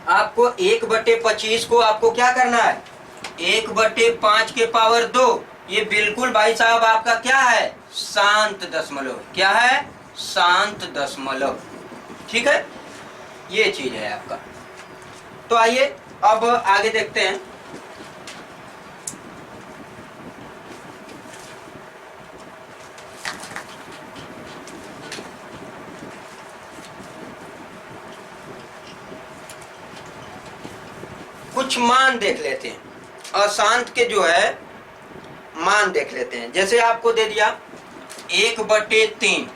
आपको 1/25 को आपको क्या करना है, 1/5 के पावर 2। ये बिल्कुल भाई साहब आपका क्या है, शांत दशमलव। क्या है, शांत दशमलव। ठीक है, ये चीज है आपका। तो आइए अब आगे देखते हैं। कुछ मान देख लेते हैं, अशांत के जो है मान देख लेते हैं। जैसे आपको दे दिया 1/3,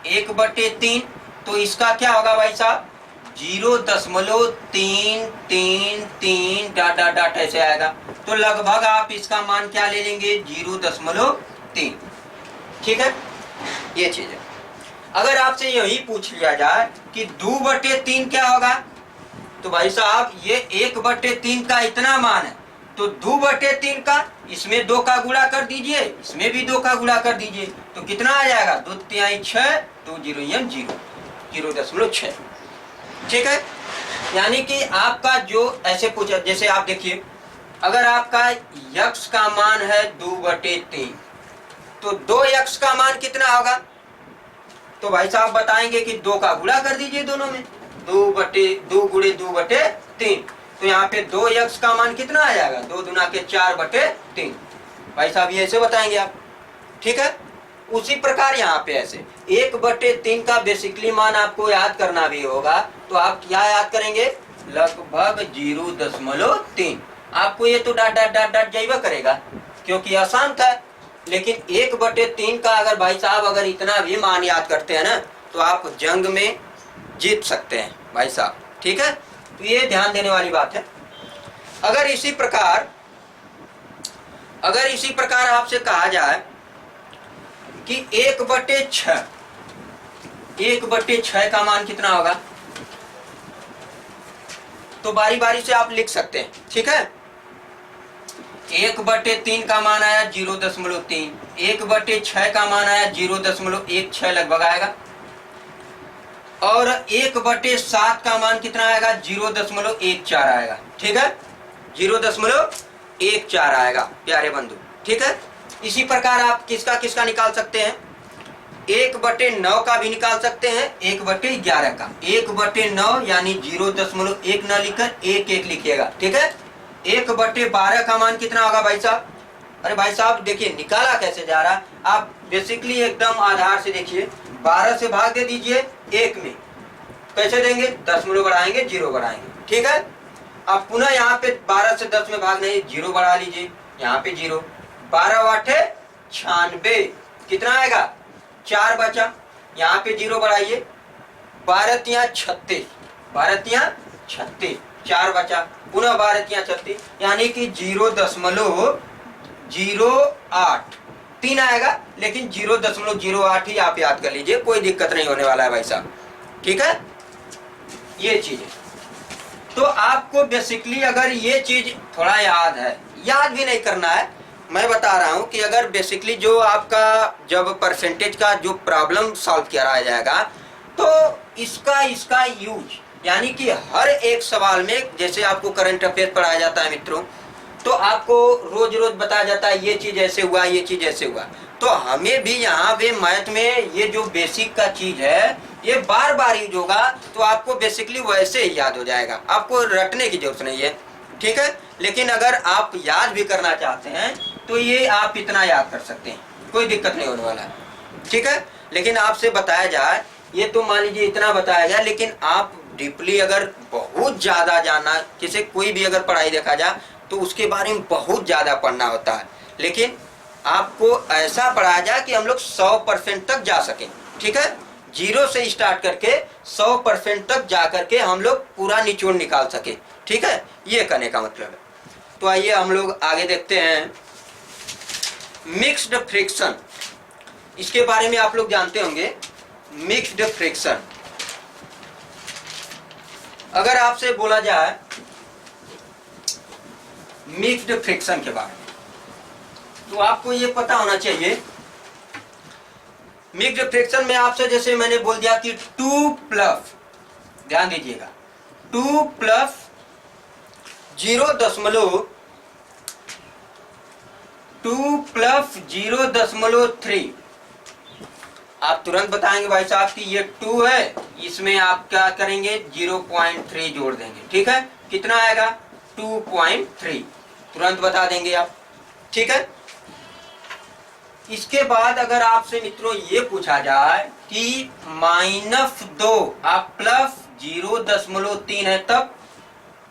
1/3, तो इसका क्या होगा भाई साहब, 0.333 डॉट डॉट डॉट ऐसे आएगा। तो लगभग आप इसका मान क्या ले लेंगे, 0.3। ठीक है, ये चीज है। अगर आपसे यही पूछ लिया जाए कि 2/3 क्या होगा, तो भाई साहब ये 1/3 का इतना मान है, तो 2/3 का इसमें 2 का गुणा कर दीजिए, इसमें भी 2 का गुणा कर दीजिए, तो कितना आ जाएगा, 2 तिहाई 6, 2 0 0.6। ठीक है, यानी कि आपका जो ऐसे पूछा, जैसे आप देखिए अगर आपका यक्ष का मान है 2/3, तो 2x का मान कितना होगा, तो भाई साहब बताएंगे कि 2 का गुणा कर दीजिए दोनों में, 2 गुणे 2/3, तो यहाँ पे 2x का मान कितना आ जाएगा, 2 दूना के 4/3। भाई साहब ये ऐसे बताएंगे आप। ठीक है, उसी प्रकार यहाँ पे ऐसे 1/3 का बेसिकली मान आपको याद करना भी होगा, तो आप क्या याद करेंगे, लगभग 0.3। आपको ये तो डाट डाट डाट डाट जाइबा करेगा क्योंकि आसान था, लेकिन 1/3 का अगर भाई साहब अगर इतना भी मान याद करते हैं ना, तो आप जंग में जीत सकते हैं भाई साहब। ठीक है, तो ये ध्यान देने वाली बात है। अगर इसी प्रकार आपसे कहा जाए कि 1/6 का मान कितना होगा, तो बारी बारी से आप लिख सकते हैं। ठीक है, 1/3 का मान आया 0.3, 1/6 का मान आया 0.16 लगभग आएगा, और 1/7 का मान कितना आएगा, 0.14 आएगा। ठीक है, 0.14 आएगा प्यारे बंधु। ठीक है, इसी प्रकार आप किसका निकाल सकते हैं, 1/9 का भी निकाल सकते हैं, 1/11 का। 1/9 यानी 0.1 न लिखकर 1 लिखिएगा। ठीक है, 1/12 का मान कितना होगा भाई साहब, अरे भाई साहब देखिए निकाला कैसे जा रहा, आप बेसिकली एकदम आधार से देखिए, 12 से भाग दे दीजिए 1 में, कैसे देंगे, दशमलव बढ़ाएंगे, 0 बढ़ाएंगे। ठीक है, अब पुनः यहाँ पे 12 से 10 में भाग नहीं, 0 बढ़ा लीजिए, यहाँ पे 0, 12/8 96, कितना आएगा, 4 बचा, यहाँ पे 0 बढ़ाइए, 12 36, 12 4 बचा, पुनः 12 36, यानी कि 0.08 3 आएगा, लेकिन 0.08 ही आप याद कर लीजिए, कोई दिक्कत नहीं होने वाला है भाई साहब। ठीक है, ये चीज है। तो आपको बेसिकली अगर ये चीज थोड़ा याद है, याद भी नहीं करना है, मैं बता रहा हूं कि अगर बेसिकली जो आपका जब परसेंटेज का जो प्रॉब्लम सॉल्व किया जाएगा, तो इसका यूज यानी कि हर एक सवाल में, जैसे आपको करंट अफेयर पढ़ाया जाता है मित्रों, तो आपको रोज रोज बताया जाता है ये चीज ऐसे हुआ, ये चीज ऐसे हुआ, तो हमें भी यहाँ पे मैथ में ये जो बेसिक का चीज है ये बार बार यूज होगा, तो आपको बेसिकली वैसे ही याद हो जाएगा, आपको रटने की जरूरत नहीं है। ठीक है, लेकिन अगर आप याद भी करना चाहते हैं तो ये आप इतना याद कर सकते हैं, कोई दिक्कत नहीं होने वाला है। ठीक है, लेकिन आपसे बताया जाए, ये तो मान लीजिए इतना बताया गया, लेकिन आप डीपली अगर बहुत ज्यादा जानना, किसी कोई भी अगर पढ़ाई देखा जाए तो उसके बारे में बहुत ज्यादा पढ़ना होता है, लेकिन आपको ऐसा पढ़ाया जाए कि हम लोग 100% तक जा सकें। ठीक है, 0 से स्टार्ट करके 100% तक जा करके हम लोग पूरा निचोड़ निकाल सके। ठीक है, ये करने का मतलब है। तो आइए हम लोग आगे देखते हैं, मिक्स्ड फ्रिक्शन, इसके बारे में आप लोग जानते होंगे। मिक्स्ड फ्रिक्शन, अगर आपसे बोला जाए मिक्स्ड फ्रिक्शन के बारे में, तो आपको ये पता होना चाहिए। मिक्स्ड फ्रिक्शन में आपसे जैसे मैंने बोल दिया कि 2+, ध्यान दीजिएगा, 2 प्लस 0.3। आप तुरंत बताएंगे भाई साहब कि ये 2 है, इसमें आप क्या करेंगे 0.3 जोड़ देंगे। ठीक है, कितना आएगा 2.3, तुरंत बता देंगे आप। ठीक है, इसके बाद अगर आपसे मित्रों ये पूछा जाए कि -2 आप प्लस 0.3 है तब,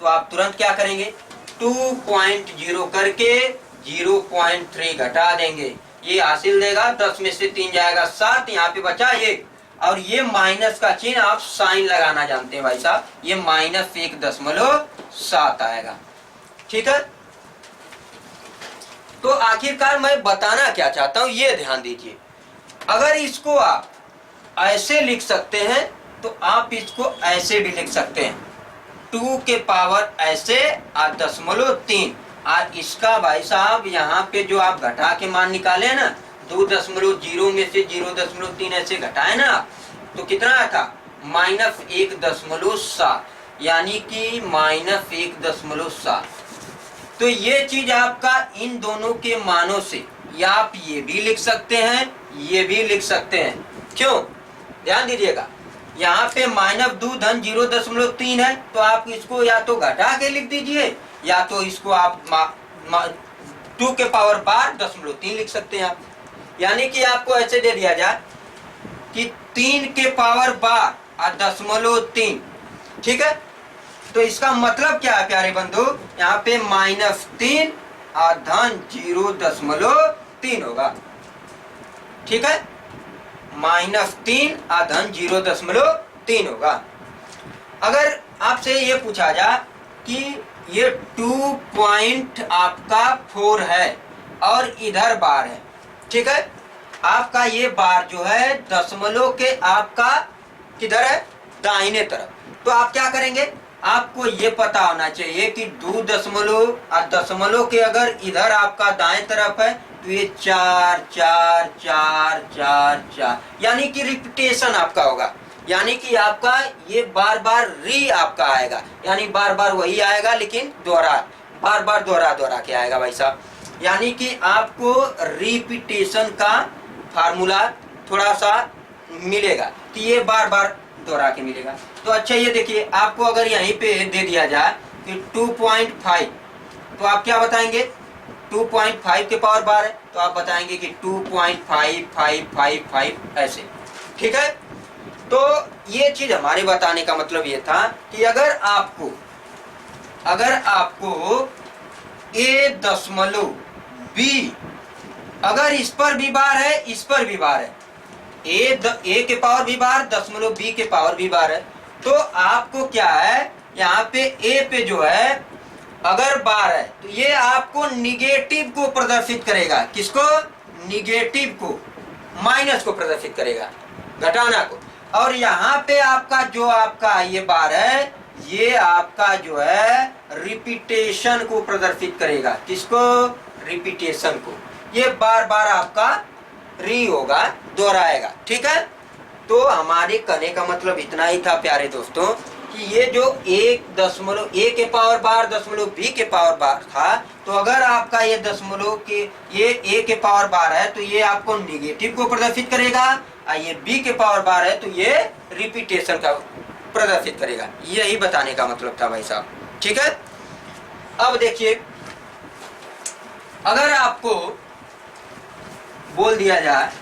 तो आप तुरंत क्या करेंगे 2.0 करके 0.3 घटा देंगे। ये हासिल देगा 10 में से 3 जाएगा 7, यहाँ पे बचा 1, और ये माइनस का चिन्ह आप साइन लगाना जानते हैं भाई साहब, ये -1.7 आएगा। ठीक है, तो आखिरकार मैं बताना क्या चाहता हूं ये ध्यान दीजिए। अगर इसको आप ऐसे लिख सकते हैं तो आप इसको ऐसे भी लिख सकते हैं, 2 के पावर ऐसे और 0.3, और इसका भाई साहब यहाँ पे जो आप घटा के मान निकाले हैं ना, 2.0 में से 0.3 ऐसे घटाए ना, तो कितना आया था -1.7, यानी कि -1.7। तो ये चीज आपका इन दोनों के मानों से, या आप ये भी लिख सकते हैं, ये भी लिख सकते हैं। क्यों, ध्यान दीजिएगा, यहाँ पे -2 धन 0.3 है, तो आप इसको या तो घटा के लिख दीजिए, या तो इसको आप 2 के पावर बार 0.3 लिख सकते हैं आप। यानी कि आपको ऐसे दे दिया जाए कि 3 के पावर बार और 0.3। ठीक है, तो इसका मतलब क्या है प्यारे बंधु, यहाँ पे -3 और धन 0.3 होगा। ठीक है, -3 और धन 0.3 होगा। अगर आपसे ये पूछा जाए कि ये 2 पॉइंट आपका 4 है और इधर बार है। ठीक है, आपका ये बार जो है दशमलव के आपका किधर है, दाहिने तरफ। तो आप क्या करेंगे, आपको ये पता होना चाहिए कि 2 दशमलव और दशमलव के अगर इधर आपका दाएं तरफ है तो ये 4 4 4 4 4, यानी कि रिपीटेशन आपका होगा, यानी कि आपका ये बार बार री आपका आएगा, यानी बार बार वही आएगा लेकिन दोहरा, बार बार दोहरा के आएगा भाई साहब। यानी कि आपको रिपीटेशन का फार्मूला थोड़ा सा मिलेगा कि ये बार बार दोहरा के मिलेगा। तो अच्छा ये देखिए, आपको अगर यहीं पे दे दिया जाए कि 2.5, तो आप क्या बताएंगे, 2.5 के पावर बार है, तो आप बताएंगे कि 2.5555 ऐसे। ठीक है, तो ये चीज हमारे बताने का मतलब ये था कि अगर आपको A दशमलव B, अगर इस पर भी बार है, इस पर भी बार है, ए के पावर भी बार, दशमलव B के पावर भी बार है, तो आपको क्या है, यहाँ पे A पे जो है अगर बार है तो ये आपको निगेटिव को प्रदर्शित करेगा। किसको, निगेटिव को, माइनस को प्रदर्शित करेगा, घटाना को। और यहाँ पे आपका जो आपका ये बार है, ये आपका जो है रिपीटेशन को प्रदर्शित करेगा। किसको, रिपीटेशन को। ये बार बार आपका री होगा, दोहराएगा। ठीक है, तो हमारे कहने का मतलब इतना ही था प्यारे दोस्तों कि ये जो 1 दशमलव A के पावर बार दशमलव B के पावर बार था, तो अगर आपका ये दशमलव के ये A के पावर बार है तो ये आपको निगेटिव को प्रदर्शित करेगा, और ये B के पावर बार है तो ये रिपीटेशन का प्रदर्शित करेगा। यही बताने का मतलब था भाई साहब। ठीक है, अब देखिए, अगर आपको बोल दिया जाए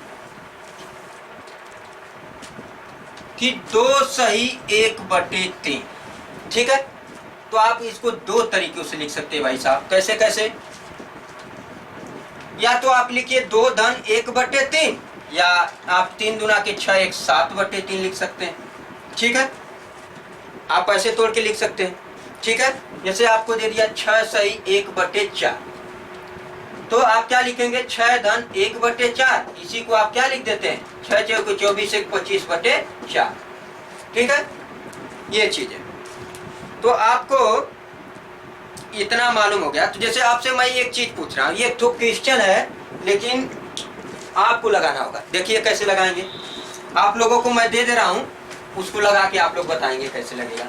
कि 2 सही 1/3, ठीक है, तो आप इसको 2 तरीकों से लिख सकते हैं भाई साहब। कैसे कैसे, या तो आप लिखिए 2 धन 1/3, या आप 3 दूना के 6 1 7/3 लिख सकते हैं। ठीक है, आप ऐसे तोड़ के लिख सकते हैं। ठीक है, जैसे आपको दे दिया 6 सही 1/4, तो आप क्या लिखेंगे 6 धन 1/4, इसी को आप क्या लिख देते हैं 6 6 को 24 1 25/4। ठीक है, ये चीज है। तो आपको इतना मालूम हो गया। तो जैसे आपसे मैं एक चीज पूछ रहा हूँ, ये तो क्वेश्चन है लेकिन आपको लगाना होगा। देखिए कैसे लगाएंगे, आप लोगों को मैं दे रहा हूँ, उसको लगा के आप लोग बताएंगे कैसे लगेगा।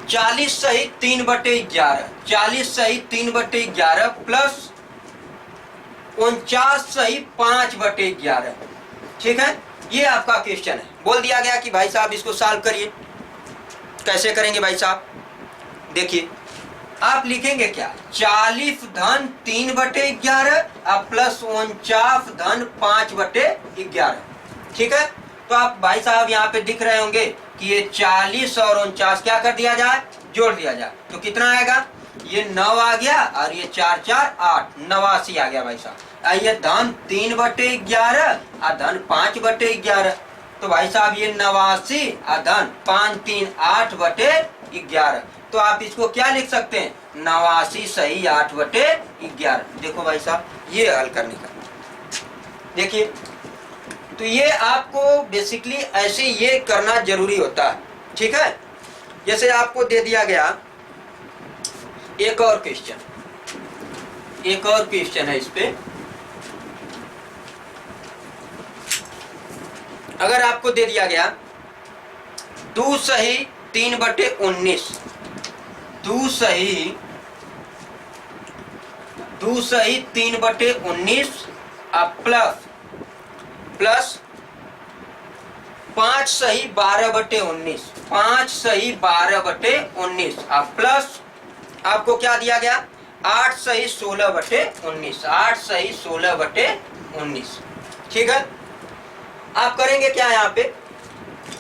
40 सही 3/11, 40 सही 3/11 प्लस 49 सही 5/11। ठीक है, ये आपका क्वेश्चन है। बोल दिया गया कि भाई साहब इसको सॉल्व करिए। कैसे करेंगे भाई साहब? देखिए, आप लिखेंगे क्या, 40 धन 3/11 और प्लस 49 धन 5/11। ठीक है, तो आप भाई साहब यहाँ पे दिख रहे होंगे कि ये 40 और 49 क्या कर दिया जाए, जोड़ दिया जाए, तो कितना आएगा, ये 9 आ गया और ये 4 4 8, 89 आ गया भाई साहब। ये धन 3/11 और धन 5/11, तो भाई साहब ये 89 और धन 5 3 8/11। तो आप इसको क्या लिख सकते हैं, 89 सही 8/11। देखो भाई साहब, ये हल करने का, देखिए, तो ये आपको बेसिकली ऐसे ये करना जरूरी होता है। ठीक है, जैसे आपको दे दिया गया एक और क्वेश्चन, एक और क्वेश्चन है इस पे। अगर आपको दे दिया गया 2 सही 3/19, 2 सही 3/19 प्लस 5 सही 12/19, 5 सही 12/19 प्लस आपको क्या दिया गया, 8 सही 16/19, 8 सही 16/19। ठीक है, आप करेंगे क्या यहाँ पे,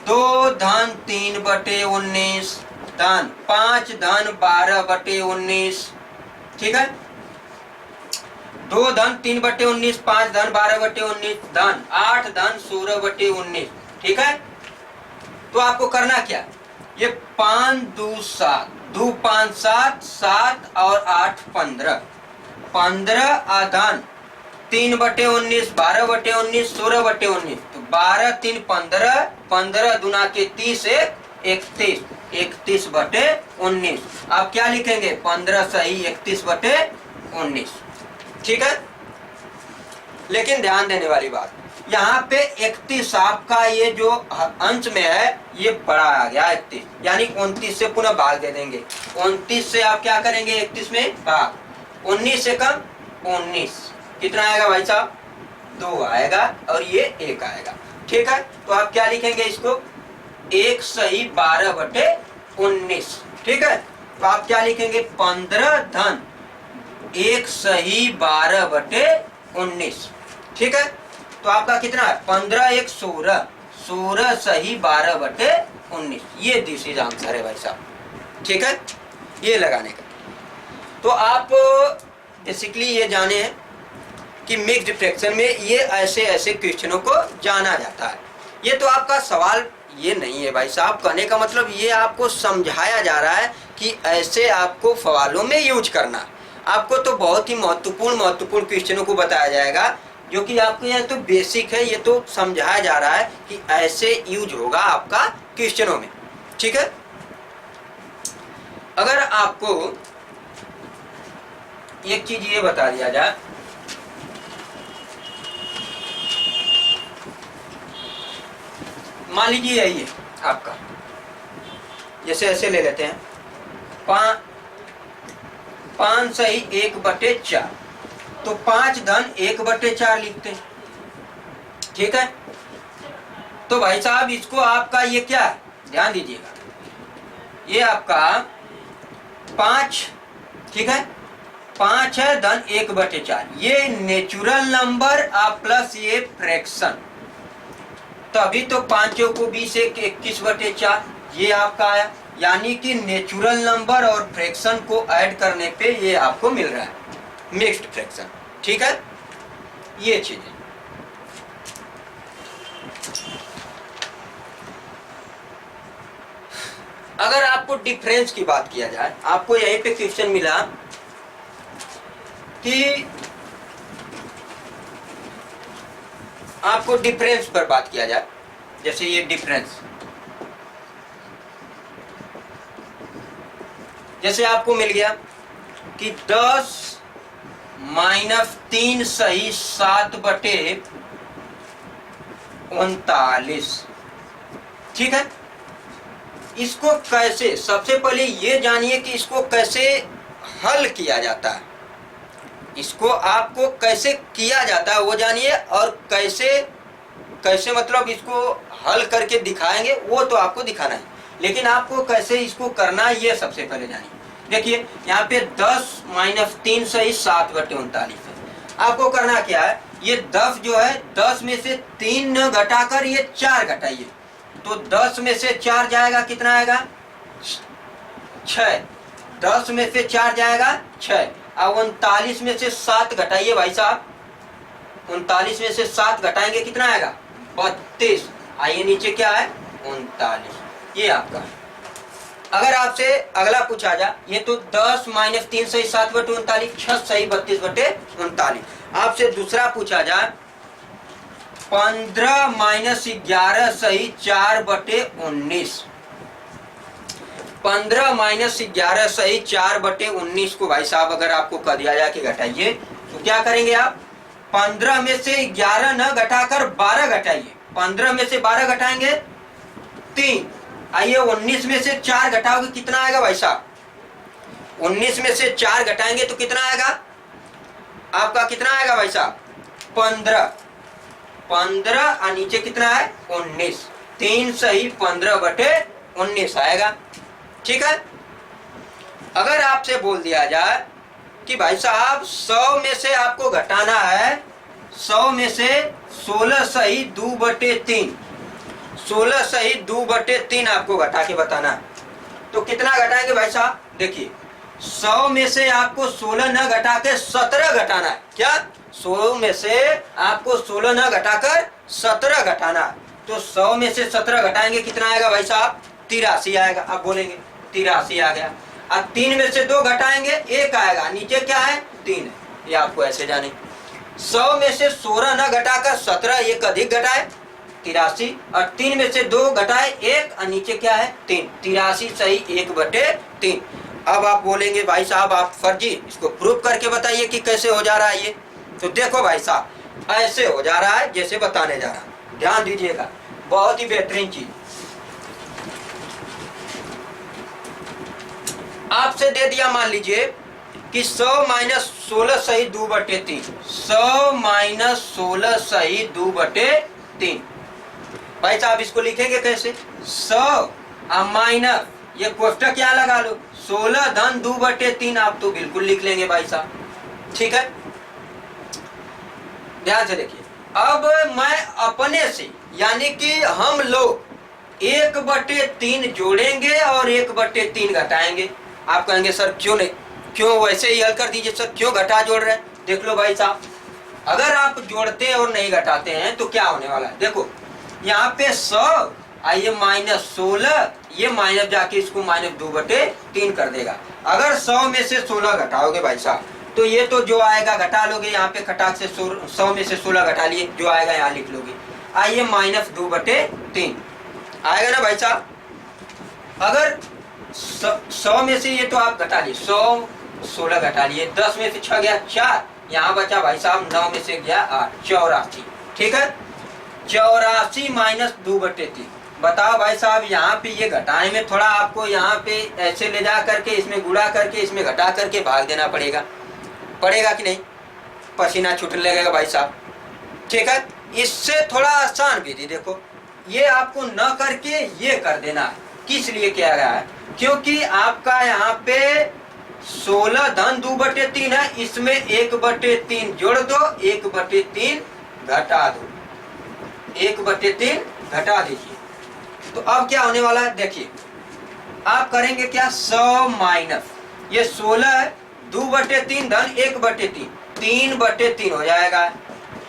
2 धन 3/19 धन 5 धन 12/19। ठीक है, 2 धन 3/19, 5 धन 12/19 धन 8 धन 16/19। ठीक है, तो आपको करना क्या, ये 5 2 7, 2 5 7, 7 और 8 15, 15 धन 3/19, 12/19, 16/19, तो 12 3 15, 15 दूना के 30, 31, 31/19। आप क्या लिखेंगे, 15 सही 31/19। ठीक है, लेकिन ध्यान देने वाली बात, यहाँ पे 31 आपका ये जो अंश में है ये बड़ा आ गया 31, यानी 29 से पुनः भाग दे देंगे। 29 से आप क्या करेंगे, 31 में भाग, 19 से कम 19, कितना आएगा भाई साहब, 2 आएगा और ये 1 आएगा। ठीक है, तो आप क्या लिखेंगे इसको, 1 सही 12/19। ठीक है, तो आप क्या लिखेंगे, 15 धन 1 सही 12/19। ठीक है, तो आपका कितना है, 15 1 16, 16 सही 12/19। ये दिस इज आंसर है भाई साहब। ठीक है, ये लगाने का। तो आप बेसिकली ये जाने कि मिक्स्ड फ्रैक्शन में ये ऐसे ऐसे क्वेश्चनों को जाना जाता है। ये तो आपका सवाल ये नहीं है भाई साहब, कहने का मतलब ये आपको समझाया जा रहा है कि ऐसे आपको सवालों में यूज करना। आपको तो बहुत ही महत्वपूर्ण क्वेश्चनों को बताया जाएगा, जो कि आपको यहाँ तो बेसिक है, ये तो समझाया जा रहा है कि ऐसे यूज होगा आपका क्वेश्चनों में। ठीक है, अगर आपको एक चीज ये बता दिया जाए, मान लीजिए यही है आपका, जैसे ऐसे ले लेते हैं, 5 सही 1/4, तो 5 धन 1/4 लिखते हैं। ठीक है, तो भाई साहब इसको आपका ये क्या है, ध्यान दीजिएगा, ये आपका 5, ठीक है, 5 है धन 1/4, ये नेचुरल नंबर आप प्लस ये फ्रैक्शन, तभी तो 5 को 20 से 21/4 ये आपका आया, यानी कि नेचुरल नंबर और फ्रैक्शन को ऐड करने पे ये आपको मिल रहा है मिक्स्ड फ्रैक्शन। ठीक है, ये चीजें। अगर आपको डिफरेंस की बात किया जाए, आपको यहीं पे क्वेश्चन मिला कि आपको डिफरेंस पर बात किया जाए, जैसे ये डिफरेंस, जैसे आपको मिल गया कि 10 - 3 सही 7/39। ठीक है, इसको कैसे, सबसे पहले ये जानिए कि इसको कैसे हल किया जाता है, इसको आपको कैसे किया जाता है वो जानिए, और कैसे कैसे मतलब इसको हल करके दिखाएंगे वो तो आपको दिखाना है, लेकिन आपको कैसे इसको करना है ये सबसे पहले जानिए। देखिए यहाँ पे 10 - 3 सही 7/39 है। आपको करना क्या है, ये 10 जो है 10 में से 3 न घटाकर ये 4 घटाइए, तो 10 में से 4 जाएगा कितना आएगा 6, 10 में से 4 जाएगा 6। अब 39 में से 7 घटाइए भाई साहब, 39 में से 7 घटाएंगे कितना आएगा 32। आइए नीचे क्या है 39, ये आपका। अगर आपसे अगला पूछा जा, ये तो 10 - 3 सही 7/39, 6 सही 32/39। आपसे दूसरा पूछा जाए 15 - 11 सही 4/19, 15 - 11 सही 4/19 को भाई साहब अगर आपको कह दिया जाए कि घटाइए, तो क्या करेंगे आप, 15 में से 11 न घटाकर 12 घटाइए, 15 में से 12 घटाएंगे 3। आइए 19 में से 4 घटाओगे कितना आएगा भाई साहब, 19 में से 4 घटाएंगे तो कितना आएगा आपका, कितना आएगा भाई साहब 15, 15 और नीचे कितना है 19, 3 सही 15/19 आएगा। ठीक है। अगर आपसे बोल दिया जाए कि भाई साहब 100 में से आपको घटाना है, 100 में से 16 सही 2/3, 16 सही 2/3 आपको घटा के बताना है, तो कितना घटाएंगे भाई साहब, देखिए 100 में से आपको 16 न घटा के 17 घटाना है, क्या 100 में से आपको 16 न घटाकर 17 घटाना है, तो 100 में से 17 घटाएंगे कितना आएगा भाई साहब 83 आएगा। आप बोलेंगे 83 आ गया। अब 3 में से 2 घटाएंगे 1 आएगा, नीचे क्या है 3 है, ये आपको ऐसे जाने। 100 में से 16 न घटाकर 17, एक अधिक घटाए 83, और 3 में से 2 घटाए 1 और नीचे क्या है 3, 83 सही 1/3। अब आप बोलेंगे भाई साहब आप फर्जी, इसको प्रूफ करके बताइए कि कैसे हो जा रहा है ये। तो देखो भाई साहब ऐसे हो जा रहा है जैसे बताने जा रहा हूं, ध्यान दीजिएगा, बहुत ही बेहतरीन चीज। आपसे दे दिया मान लीजिए कि 100 - 16 सही 2/3, 100 - 16 सही 2/3। भाई साहब इसको लिखेंगे कैसे, 100 माइनस ये कोष्टक क्या लगा लो 16 धन 2/3, आप तो बिल्कुल लिख लेंगे भाई साहब। ठीक है, ध्यान से देखिए। अब मैं अपने से यानी कि हम लोग 1/3 जोड़ेंगे और 1/3 घटाएंगे। आप कहेंगे सर क्यों नहीं, क्यों वैसे ही हल कर दीजिए सर, क्यों घटा जोड़ रहे हैं। देख लो भाई साहब, अगर आप जोड़ते और नहीं घटाते हैं तो क्या होने वाला है, देखो यहाँ पे 100 आइए -16, ये माइनस जाके इसको -2/3 कर देगा। अगर 100 में से 16 घटाओगे भाई साहब तो ये तो जो आएगा घटा लोगे, यहाँ पे खटाक से 100 में से 16 घटा लिए, जो आएगा यहाँ लिख लोगे। आइए -2/3 आएगा ना भाई साहब। अगर 100 में से ये तो आप घटा लिए, 100 16 घटा लिए, 10 में से 6 गया 4, यहाँ बचा भाई साहब 9 में से गया 8, 84। ठीक है, 84 - 2/3। बताओ भाई साहब यहाँ पे ये घटाने में थोड़ा आपको यहाँ पे ऐसे ले जा करके इसमें गुणा करके इसमें घटा करके भाग देना पड़ेगा, पड़ेगा कि नहीं, पसीना छूटने लगेगा भाई साहब। ठीक है, इससे थोड़ा आसान विधि देखो, ये आपको न करके ये कर देना है। किस लिए किया गया है, क्योंकि आपका यहाँ पे 16 धन 2/3 है, इसमें 1/3 जोड़ दो, 1/3 घटा दो, 1/3 घटा दीजिए। तो अब क्या होने वाला है, देखिए आप करेंगे क्या, 100 माइनस ये 16 है, 2/3 धन 1/3, 3/3 हो जाएगा,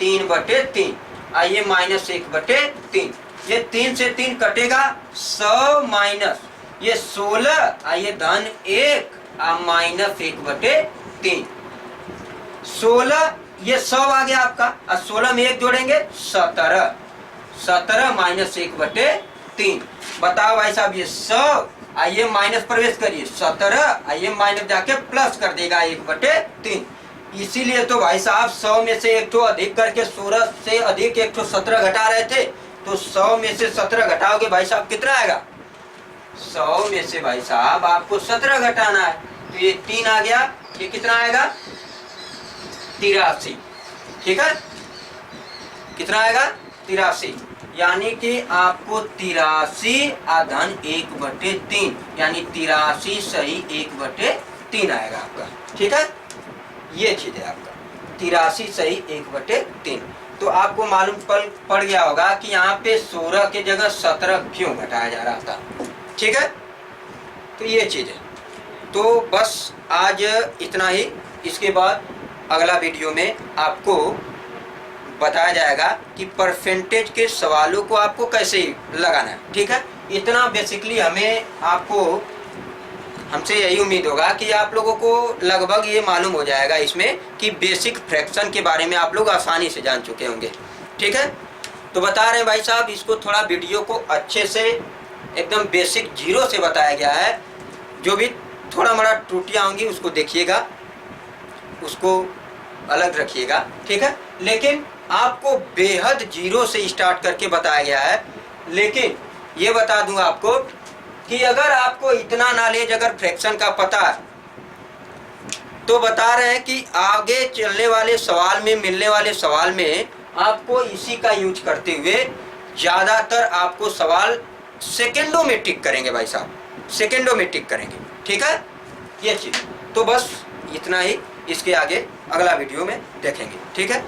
3/3। आइए -1/3, ये 3 से 3 कटेगा, 100 माइनस ये 16 आइए धन 1 -1/3, 16 ये 100 आ गया आपका, और 16 में 1 जोड़ेंगे 17, 17 -1/3। बताओ भाई साहब ये 100 आइए माइनस प्रवेश करिए, 17 आइए माइनस जाके प्लस कर देगा 1/3। इसीलिए तो भाई साहब 100 में से 1 अधिक करके 16 से अधिक 117 घटा रहे थे, तो 100 में से 17 घटाओगे भाई साहब कितना आएगा, 100 में से भाई साहब आपको 17 घटाना है, तो ये 3 आ गया, ये कितना आएगा 83। ठीक है, कितना आएगा 83, यानी कि आपको 83 आधन 1/3 यानी 83 सही 1/3 आएगा आपका। ठीक है, ये चीज है आपका 83 सही 1/3। तो आपको मालूम पड़ गया होगा कि यहाँ पे 16 के जगह 17 क्यों घटाया जा रहा था। ठीक है, तो ये चीज है। तो बस आज इतना ही, इसके बाद अगला वीडियो में आपको बताया जाएगा कि परसेंटेज के सवालों को आपको कैसे लगाना है। ठीक है, इतना बेसिकली हमसे यही उम्मीद होगा कि आप लोगों को लगभग ये मालूम हो जाएगा इसमें कि बेसिक फ्रैक्शन के बारे में आप लोग आसानी से जान चुके होंगे। ठीक है, तो बता रहे हैं भाई साहब, इसको थोड़ा वीडियो को अच्छे से एकदम बेसिक जीरो से बताया गया है। जो भी थोड़ा मोड़ा त्रुटियाँ होंगी उसको देखिएगा, उसको अलग रखिएगा। ठीक है, लेकिन आपको बेहद जीरो से स्टार्ट करके बताया गया है। लेकिन ये बता दूं आपको कि अगर आपको इतना नॉलेज अगर फ्रैक्शन का पता है तो बता रहे हैं कि आगे चलने वाले सवाल में, मिलने वाले सवाल में आपको इसी का यूज करते हुए ज़्यादातर आपको सवाल सेकेंडों में टिक करेंगे भाई साहब, सेकेंडों में टिक करेंगे। ठीक है, ये चीज़। तो बस इतना ही, इसके आगे अगला वीडियो में देखेंगे। ठीक है।